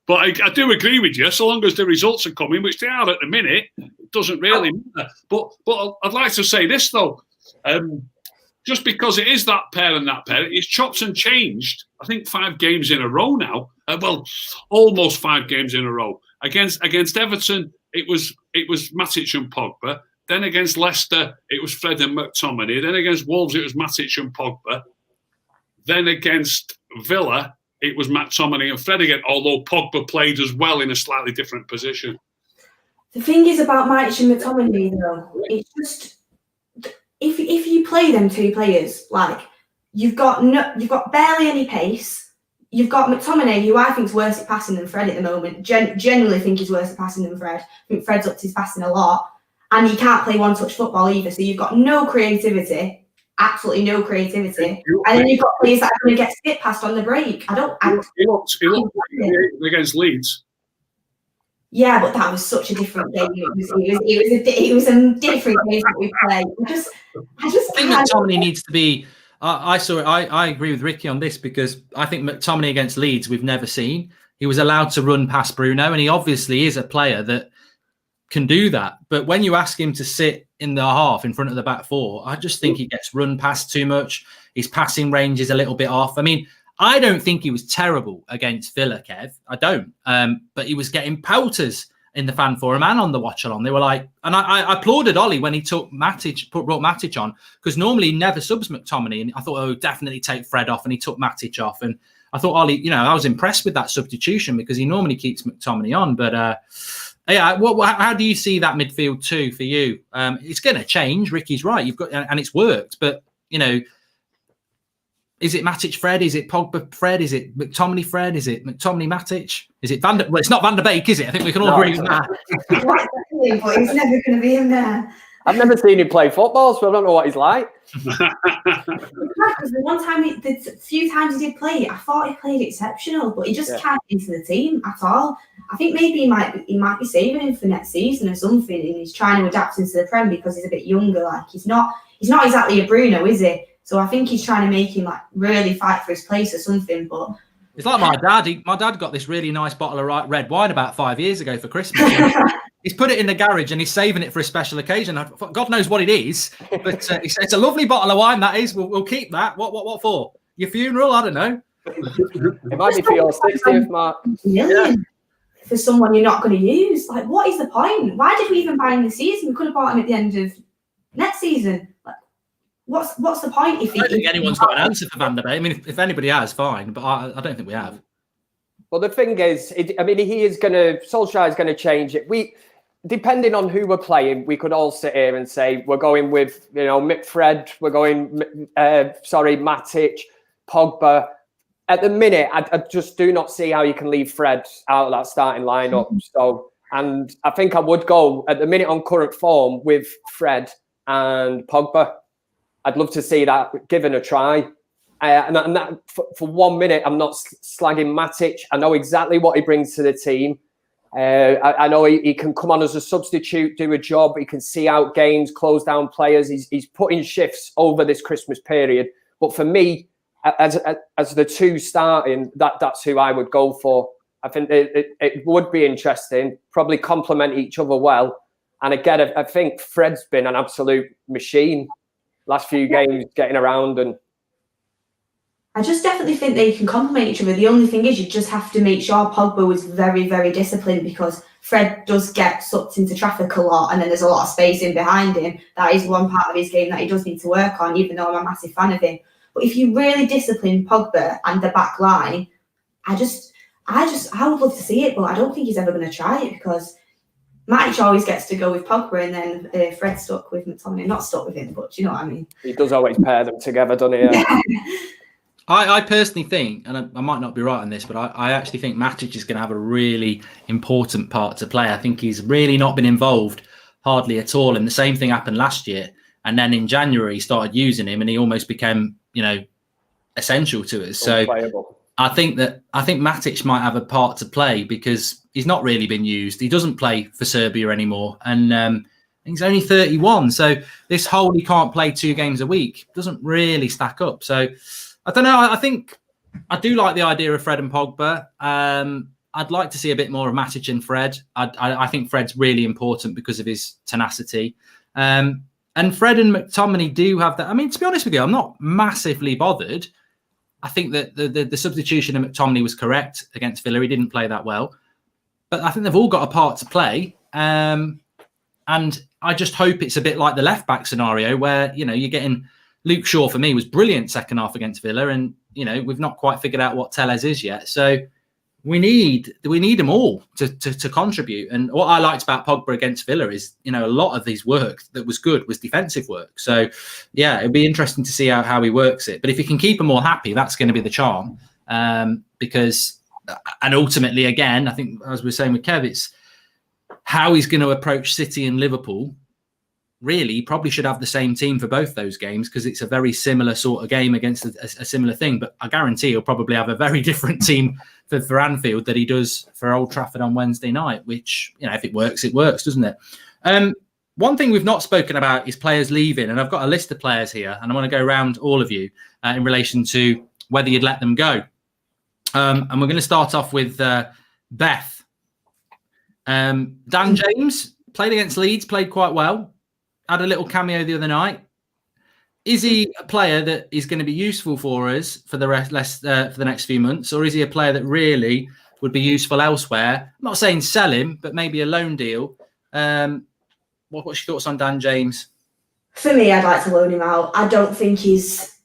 But I do agree with you. So long as the results are coming, which they are at the minute, it doesn't really matter. But I'd like to say this though. Just because it is that pair and that pair, it's chopped and changed. I think 5 games in a row now. Well, almost 5 games in a row. Against Everton, it was Matic and Pogba. Then against Leicester, it was Fred and McTominay. Then against Wolves, it was Matic and Pogba. Then against Villa, it was McTominay and Fred again, although Pogba played as well in a slightly different position. The thing is about Matic and McTominay, though, it's just if you play them 2 players, like you've got barely any pace. You've got McTominay, who I think is worse at passing than Fred at the moment. Genuinely think he's worse at passing than Fred. I think Fred's up to his passing a lot. And he can't play one-touch football either. So you've got no creativity, absolutely no creativity. And then you've got players that are going to get skip past on the break. He looked against Leeds. Yeah, but that was such a different game. It was a different game that we played. I think McTominay needs to be. I agree with Ricky on this, because I think McTominay against Leeds we've never seen. He was allowed to run past Bruno, and he obviously is a player that can do that. But when you ask him to sit in the half in front of the back 4, I just think he gets run past too much. His passing range is a little bit off. I mean, I don't think he was terrible against Villa, Kev. I don't. But he was getting pelters in the fan forum and on the watch along. They were like, and I applauded Ollie when he took Matic, brought Matic on, because normally he never subs McTominay. And I thought, oh, definitely take Fred off. And he took Matic off. And I thought, Ollie, you know, I was impressed with that substitution, because he normally keeps McTominay on. But yeah, how do you see that midfield too for you? It's going to change. Ricky's right. You've got, and it's worked. But, you know, is it Matic Fred? Is it Pogba Fred? Is it McTominay Fred? Is it McTominay Matic? Is it Well, it's not Van der Beek, is it? I think we can all agree with that. But he's never going to be in there. I've never seen him play football, so I don't know what he's like. Because the few times he did play, I thought he played exceptional, but he just can't get into the team at all. I think maybe he might be saving him for next season or something, and he's trying to adapt into the Prem because he's a bit younger. Like he's not exactly a Bruno, is he? So I think he's trying to make him like really fight for his place or something. But it's like my dad. My dad got this really nice bottle of red wine about 5 years ago for Christmas. He's put it in the garage and he's saving it for a special occasion. God knows what it is, but it's a lovely bottle of wine. That is. We'll keep that. What for? Your funeral? I don't know. It might be for your 60th, Mark. Yeah. For someone you're not going to use. Like, what is the point? Why did we even buy him this season? We could have bought him at the end of next season. Like, what's the point? If I don't think anyone's got an answer for Van der Beek. I mean, if anybody has, fine, but I don't think we have. Well, the thing is, Solskjaer is going to change it. depending on who we're playing, we could all sit here and say we're going with, Fred, we're going, Matic, Pogba. At the minute, I just do not see how you can leave Fred out of that starting lineup. So, and I think I would go at the minute on current form with Fred and Pogba. I'd love to see that given a try. And that, for 1 minute, I'm not slagging Matic. I know exactly what he brings to the team. I know he can come on as a substitute, do a job. He can see out games, close down players. He's putting shifts over this Christmas period. But for me, as the two starting, that's who I would go for. I think it would be interesting, probably complement each other well. And again, I think Fred's been an absolute machine last few games, getting around. And I just definitely think they can complement each other. The only thing is you just have to make sure Pogba was very, very disciplined, because Fred does get sucked into traffic a lot and then there's a lot of space in behind him. That is one part of his game that he does need to work on, even though I'm a massive fan of him. But if you really discipline Pogba and the back line, I would love to see it, but I don't think he's ever going to try it, because Matic always gets to go with Pogba and then Fred's stuck with McTominay. Not stuck with him, but you know what I mean. He does always pair them together, doesn't he? Yeah. I personally think, and I might not be right on this, but I actually think Matic is going to have a really important part to play. I think he's really not been involved hardly at all. And the same thing happened last year. And then in January, he started using him and he almost became, essential to us. So I think Matic might have a part to play because he's not really been used. He doesn't play for Serbia anymore. And he's only 31. So this whole he can't play 2 games a week doesn't really stack up. So I don't know. I think I do like the idea of Fred and Pogba. I'd like to see a bit more of Matic and Fred. I think Fred's really important because of his tenacity. And Fred and McTominay do have that. I mean, to be honest with you, I'm not massively bothered. I think that the substitution of McTominay was correct against Villa. He didn't play that well. But I think they've all got a part to play. And I just hope it's a bit like the left-back scenario where, you're getting... Luke Shaw, for me, was brilliant second half against Villa. And, we've not quite figured out what Tellez is yet. So we need them all to contribute. And what I liked about Pogba against Villa is, a lot of his work that was good was defensive work. So, yeah, it'd be interesting to see how he works it. But if he can keep them all happy, that's going to be the charm. Because, and ultimately, again, I think, as we were saying with Kev, it's how he's going to approach City and Liverpool. Really, he probably should have the same team for both those games because it's a very similar sort of game against a similar thing. But I guarantee he'll probably have a very different team for Anfield that he does for Old Trafford on Wednesday night, which, if it works, doesn't it? One thing we've not spoken about is players leaving. And I've got a list of players here and I want to go around all of you in relation to whether you'd let them go. And we're going to start off with Beth. Dan James played against Leeds, played quite well. Had a little cameo the other night. Is he a player that is going to be useful for us for the for the next few months, or is he a player that really would be useful elsewhere? I'm not saying sell him, but maybe a loan deal. What's your thoughts on Dan James? For me, I'd like to loan him out. I don't think he's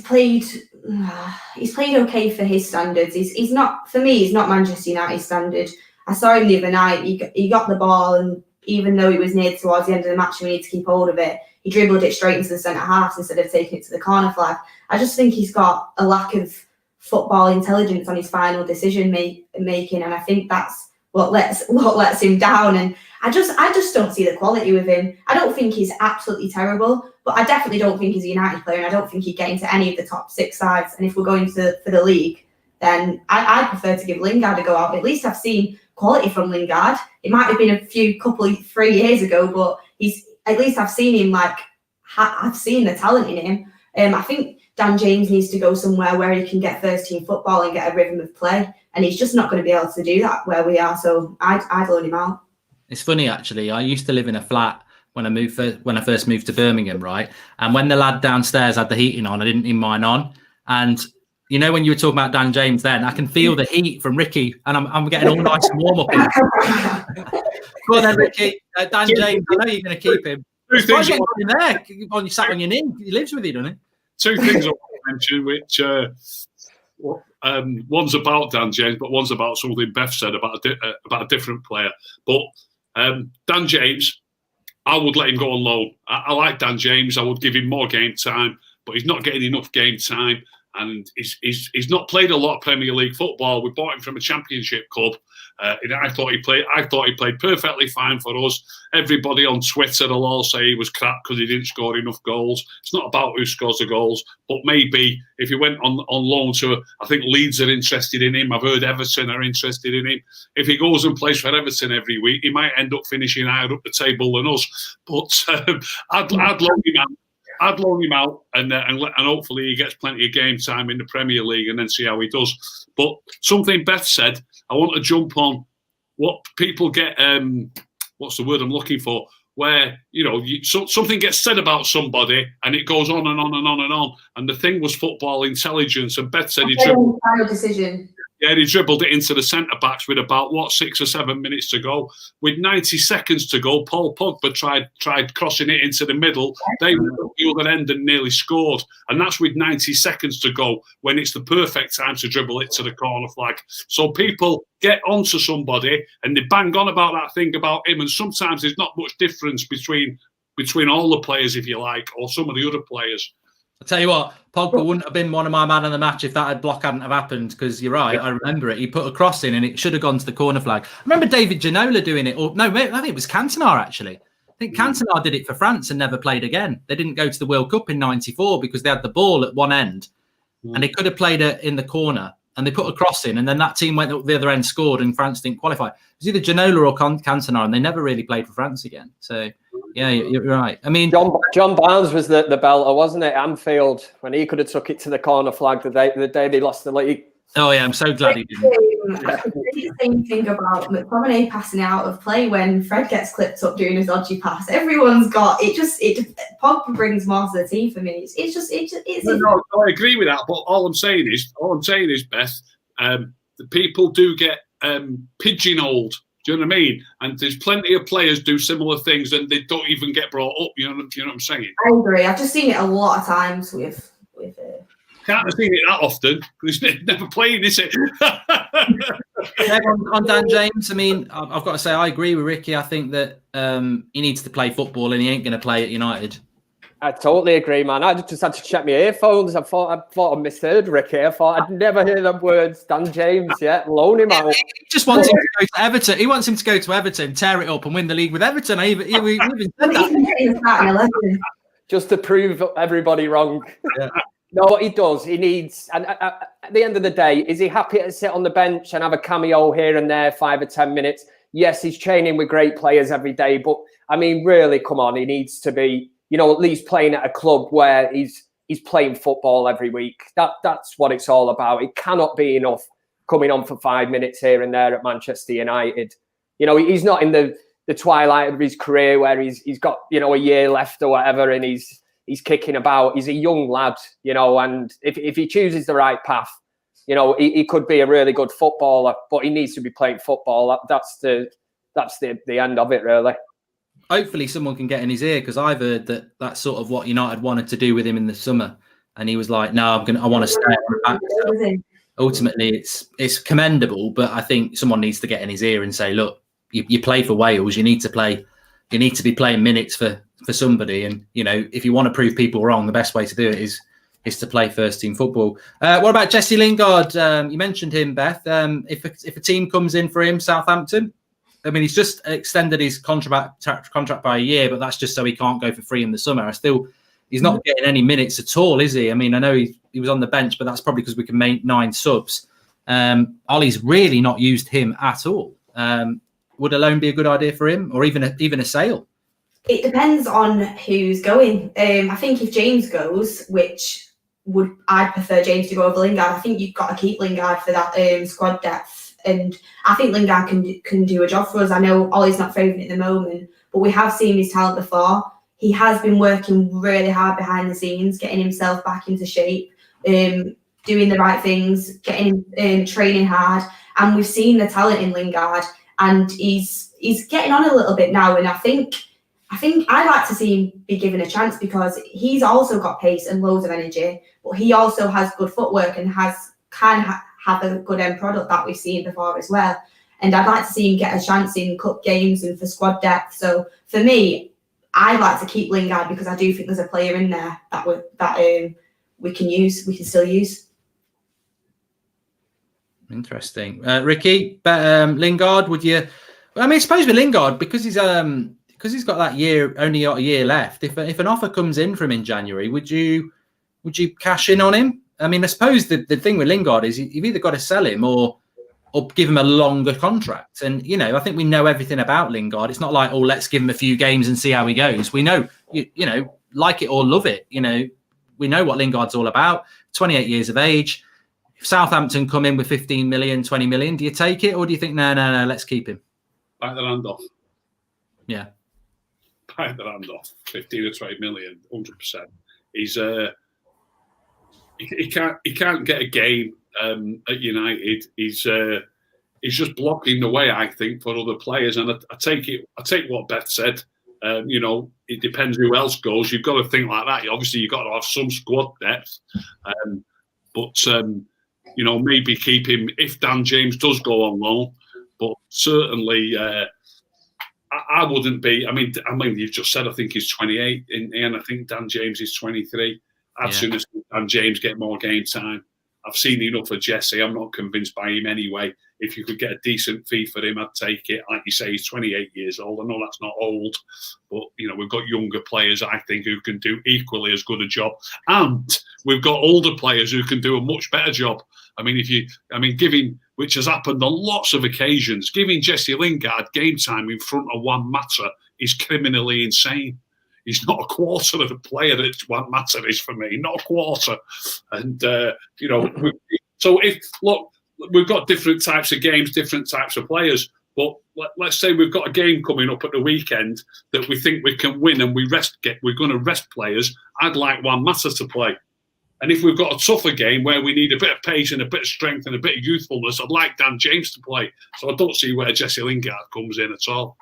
played okay for his standards. He's not, for me, he's not Manchester United standard. I saw him the other night. He got the ball and even though he was near towards the end of the match and we need to keep hold of it, he dribbled it straight into the centre half instead of taking it to the corner flag. I just think he's got a lack of football intelligence on his final decision making, and I think that's what lets him down. And I just don't see the quality with him. I don't think he's absolutely terrible, but I definitely don't think he's a United player, and I don't think he'd get into any of the top 6 sides. And if we're going for the league, then I prefer to give Lingard a go out. At least I've seen quality from Lingard. It might have been 3 years ago, but at least I've seen him, I've seen the talent in him. I think Dan James needs to go somewhere where he can get first team football and get a rhythm of play, and he's just not going to be able to do that where we are. So I'd loan him out. It's funny actually. I used to live in a flat when I first moved to Birmingham, right? And when the lad downstairs had the heating on, I didn't leave mine on, and when you were talking about Dan James then, I can feel the heat from Ricky and I'm getting all nice and warm up. Go on then, Ricky. Dan James, I know you're going to keep him. Two things in there. You sat on your knee. He lives with you, doesn't he? 2 things I want to mention, which one's about Dan James, but one's about something Beth said about a different player. But Dan James, I would let him go on loan. I like Dan James. I would give him more game time, but he's not getting enough game time. And he's not played a lot of Premier League football. We bought him from a Championship club. I thought he played perfectly fine for us. Everybody on Twitter will all say he was crap because he didn't score enough goals. It's not about who scores the goals, but maybe if he went on loan to, I think Leeds are interested in him. I've heard Everton are interested in him. If he goes and plays for Everton every week, he might end up finishing higher up the table than us. But I'd loan him out. I'd loan him out and hopefully he gets plenty of game time in the Premier League and then see how he does. But something Beth said, I want to jump on what people get, what's the word I'm looking for, where, something gets said about somebody and it goes on and on and on and on. And the thing was football intelligence. And Beth said he dribbled. Final decision. Yeah, he dribbled it into the centre-backs with about, 6 or 7 minutes to go. With 90 seconds to go, Paul Pogba tried crossing it into the middle. They went up the other end and nearly scored. And that's with 90 seconds to go, when it's the perfect time to dribble it to the corner flag. So people get onto somebody and they bang on about that thing about him. And sometimes there's not much difference between all the players, if you like, or some of the other players. I'll tell you what, Pogba wouldn't have been one of my man of the match if that block hadn't have happened, because you're right, I remember it. He put a cross in and it should have gone to the corner flag. I remember David Ginola doing it, or no, I think it was Cantona actually. I think Cantona did it for France and never played again. They didn't go to the World Cup in '94 because they had the ball at one end and they could have played it in the corner and they put a cross in and then that team went up the other end, scored, and France didn't qualify. It was either Ginola or Cantona and they never really played for France again. So yeah, you're right. I mean, John Barnes was the belter, wasn't it? Anfield, when he could have took it to the corner flag the day they lost the league. Oh yeah, I'm so glad he didn't. I can say the same thing about McTominay passing out of play when Fred gets clipped up doing a dodgy pass. Everyone's got it. Pogba brings more to the team for me. No, I agree with that. But all I'm saying is, Beth, the people do get pigeonholed. Do you know what I mean? And there's plenty of players do similar things and they don't even get brought up. You know what I'm saying? I agree. I've just seen it a lot of times with. Can't have seen it that often because he's never played, is it? On Dan James, I mean, I've got to say I agree with Ricky. I think that he needs to play football and he ain't going to play at United. I totally agree, man. I just had to check my earphones. I thought I misheard Ricky. I thought I'd never hear them words. Dan James, loan him out. He just wants him to go to Everton. He wants him to go to Everton, tear it up, and win the league with Everton. I even said that. Just to prove everybody wrong. Yeah. No, what he does, he needs. And at the end of the day, is he happy to sit on the bench and have a cameo here and there, 5 or 10 minutes? Yes, he's training with great players every day, but I mean, really, come on, he needs to be, at least playing at a club where he's playing football every week. That's what it's all about. It cannot be enough coming on for 5 minutes here and there at Manchester United. He's not in the twilight of his career where he's got a year left or whatever, and he's kicking about. He's a young lad, and if he chooses the right path, he could be a really good footballer, but he needs to be playing football. That's the end of it, really. Hopefully someone can get in his ear, because I've heard that that's sort of what United wanted to do with him in the summer, and he was like, "No, I want to stay on the back." So ultimately, it's commendable, but I think someone needs to get in his ear and say, "Look, you play for Wales. You need to be playing minutes for somebody, and if you want to prove people wrong, the best way to do it is to play first team football." What about Jesse Lingard? You mentioned him, Beth. If a team comes in for him, Southampton. I mean, he's just extended his contract by a year, but that's just so he can't go for free in the summer. He's not getting any minutes at all, is he? I mean, I know he was on the bench, but that's probably because we can make 9 subs. Ollie's really not used him at all. Would a loan be a good idea for him, or even a sale? It depends on who's going. I think if James goes, I'd prefer James to go over Lingard. I think you've got to keep Lingard for that squad depth. And I think Lingard can do a job for us. I know Ollie's not favouring at the moment, but we have seen his talent before. He has been working really hard behind the scenes, getting himself back into shape, doing the right things, training hard. And we've seen the talent in Lingard, and he's getting on a little bit now. And I think I'd like to see him be given a chance, because he's also got pace and loads of energy, but he also has good footwork and can have a good end product that we've seen before as well. and I'd like to see him get a chance in cup games and for squad depth. So for me, I'd like to keep Lingard because I do think there's a player in there that we can still use. Interesting. Ricky, Lingard, would you? I mean, I suppose with Lingard, because he's got that year, only got a year left. If an offer comes in from him in January, would you cash in on him? I mean, I suppose the thing with Lingard is you've either got to sell him or give him a longer contract. And I think we know everything about Lingard. It's not like, let's give him a few games and see how he goes. We know, like it or love it. We know what Lingard's all about. 28 years of age. If Southampton come in with 15 million, 20 million, do you take it or do you think no, let's keep him? Bite the hand off. Yeah. Bite the hand off. 15 or 20 million, 100%. He's he can't get a game at United. He's just blocking the way, I think, for other players. And I take what Beth said. It depends who else goes. You've got to think like that. Obviously, you've got to have some squad depth. But maybe keep him if Dan James does go on loan. But certainly, I wouldn't be. I mean, you've just said I think he's 28, and I think Dan James is 23. I'd sooner see Dan James get more game time. I've seen enough of Jesse. I'm not convinced by him anyway. If you could get a decent fee for him, I'd take it. Like you say, he's 28 years old. I know that's not old, but we've got younger players, I think, who can do equally as good a job, and we've got older players who can do a much better job. I mean, giving, which has happened on lots of occasions, giving Jesse Lingard game time in front of Juan Mata is criminally insane. He's not a quarter of the player that Juan Mata is for me, not a quarter. And, so we've got different types of games, different types of players. But let's say we've got a game coming up at the weekend that we think we can win and we're going to rest players. I'd like Juan Mata to play. And if we've got a tougher game where we need a bit of pace and a bit of strength and a bit of youthfulness, I'd like Dan James to play. So I don't see where Jesse Lingard comes in at all.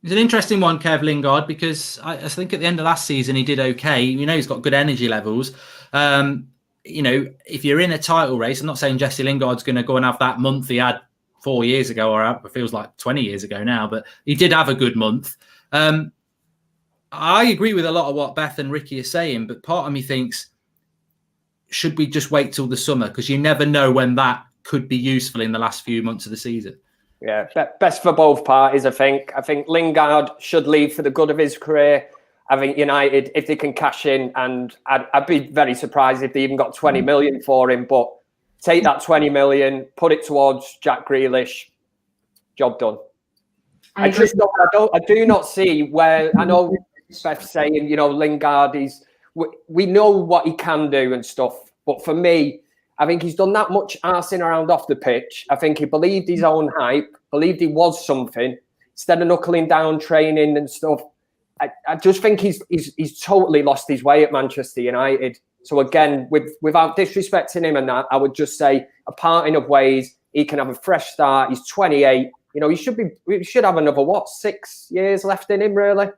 It's an interesting one, Kev Lingard, because I think at the end of last season he did okay. He's got good energy levels. If you're in a title race, I'm not saying Jesse Lingard's going to go and have that month he had 4 years ago, or it feels like 20 years ago now, but he did have a good month. I agree with a lot of what Beth and Ricky are saying, but part of me thinks, should we just wait till the summer? Because you never know when that could be useful in the last few months of the season. Yeah, best for both parties, I think. I think Lingard should leave for the good of his career. I think United, if they can cash in, and I'd be very surprised if they even got 20 million for him, but take that 20 million, put it towards Jack Grealish, job done. I do not see where, I know Beth's saying, Lingard we know what he can do and stuff, but for me, I think he's done that much arsing around off the pitch. I think he believed his own hype, believed he was something, instead of knuckling down training and stuff. I just think he's totally lost his way at Manchester United. So again, without disrespecting him and that, I would just say a parting of ways. He can have a fresh start. He's 28. We should have another 6 years left in him, really.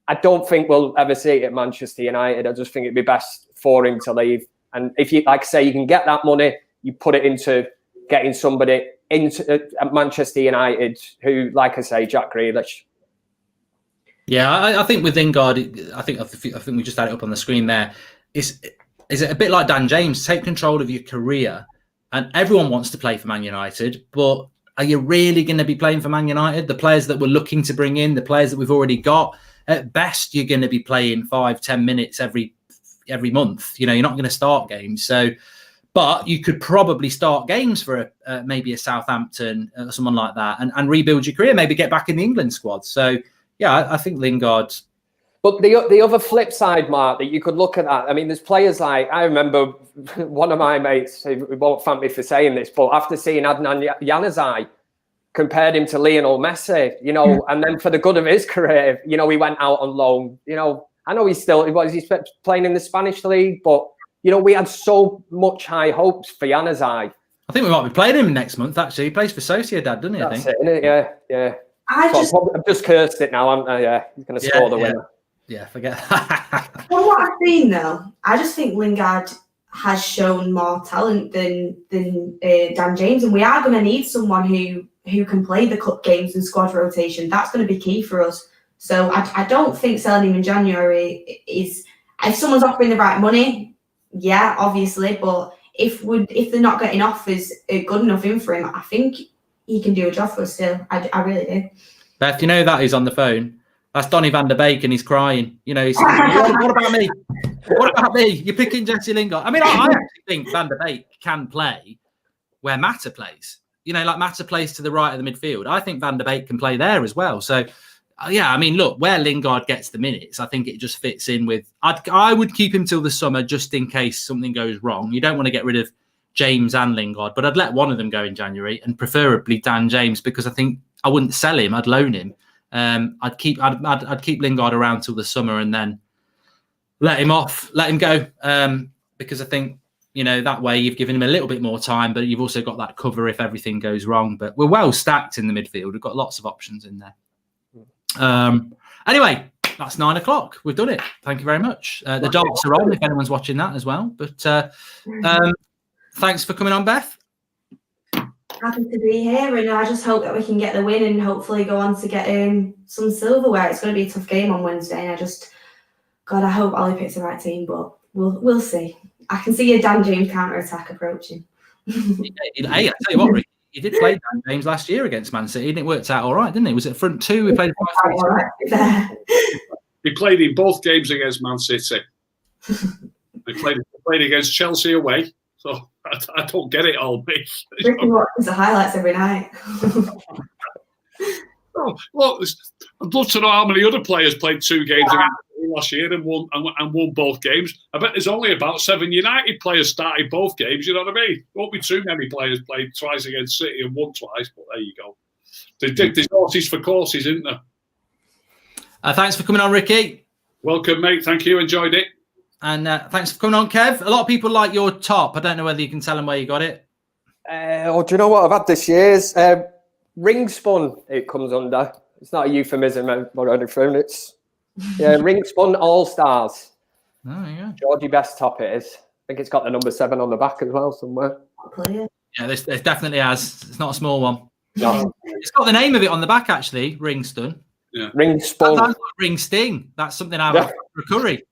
I don't think we'll ever see it at Manchester United. I just think it'd be best for him to leave. And if you, like I say, you can get that money, you put it into getting somebody into Manchester United who, like I say, Jack Grealish. Yeah, I think with Lingard, I think we just had it up on the screen there. Is it a bit like Dan James? Take control of your career, and everyone wants to play for Man United, but are you really going to be playing for Man United? The players that we're looking to bring in, the players that we've already got, at best, you're going to be playing 5-10 minutes every month. You're not going to start games. So, but you could probably start games for maybe a Southampton or someone like that, and rebuild your career. Maybe get back in the England squad. So, yeah, I think Lingard. But the other flip side, Mark, that you could look at that. I mean, there's players like, I remember one of my mates, he won't thank me for saying this, but after seeing Adnan Januzaj, compared him to Lionel Messi, and then for the good of his career, he went out on loan. I know he's playing in the Spanish league, but we had so much high hopes for Januzaj. I think we might be playing him next month. Actually, he plays for Sociedad, doesn't he? That's it, isn't it? Yeah. I've just cursed it now. He's going to score the winner. Yeah, forget that. From what I've seen, though, I just think Lingard has shown more talent than Dan James, and we are going to need someone who who can play the cup games and squad rotation. That's going to be key for us. So I don't think selling him in January is, if someone's offering the right money, yeah, obviously. But if they're not getting offers good enough in for him, I think he can do a job for us still. I really do. Beth, you know that he's on the phone. That's Donny van der Beek, and he's crying. You know, he's saying, what about me? What about me? You're picking Jesse Lingard. I mean, I actually think Van der Beek can play where Mata plays. You know, like Mata plays to the right of the midfield. I think Van der Beek can play there as well. So, yeah, I mean, look, where Lingard gets the minutes, I think it just fits in with... I would keep him till the summer just in case something goes wrong. You don't want to get rid of James and Lingard, but I'd let one of them go in January, and preferably Dan James, because I think I wouldn't sell him. I'd loan him. I'd keep Lingard around till the summer and then let him go. Because I think, you know, that way you've given him a little bit more time, but you've also got that cover if everything goes wrong. But we're well stacked in the midfield. We've got lots of options in there. Anyway, that's 9 o'clock. We've done it. Thank you very much. The darts are on if anyone's watching that as well. But thanks for coming on, Beth. Happy to be here, and I just hope that we can get the win and hopefully go on to get some silverware. It's going to be a tough game on Wednesday, and I hope Ollie picks the right team, but we'll see. I can see a Dan James counter-attack approaching. Hey, I tell you what, Rick, he did play Dan James last year against Man City, and it worked out all right, didn't he? Was it front two? We played He played in both games against Man City. He played against Chelsea away. So I don't get it all, mate. Ricky watches the highlights every night. Oh, well, I'd love to know how many other players played 2 games against last year and won both games. I bet there's only about 7 United players started both games. You know what I mean? Won't be too many players played twice against City and won twice. But there you go. There's horses for courses, isn't there? Thanks for coming on, Ricky. Welcome, mate. Thank you. Enjoyed it. And thanks for coming on, Kev. A lot of people like your top. I don't know whether you can tell them where you got it. Do you know what I've had this year's? Ring spun, it comes under. It's not a euphemism or anything. It's ring spun all stars. Oh, yeah. Georgie Best top it is. I think it's got the number 7 on the back as well somewhere. Yeah, this definitely has. It's not a small one. No. It's got the name of it on the back, actually. Ring stun. Yeah. Ring spun. That's like ring sting. That's something I have for curry.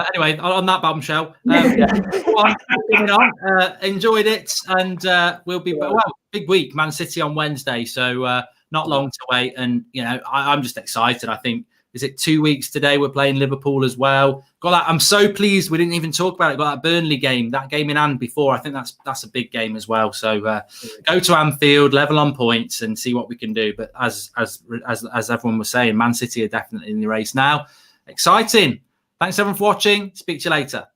Anyway, on that bombshell, enjoyed it, and we'll be big week, Man City on Wednesday, so not long to wait. And you know, I'm just excited. I think, is it 2 weeks today? We're playing Liverpool as well. Got that. I'm so pleased we didn't even talk about it. Got that Burnley game, that game in hand before. I think that's a big game as well. So go to Anfield, level on points, and see what we can do. But as everyone was saying, Man City are definitely in the race now. Exciting. Thanks everyone for watching. Speak to you later.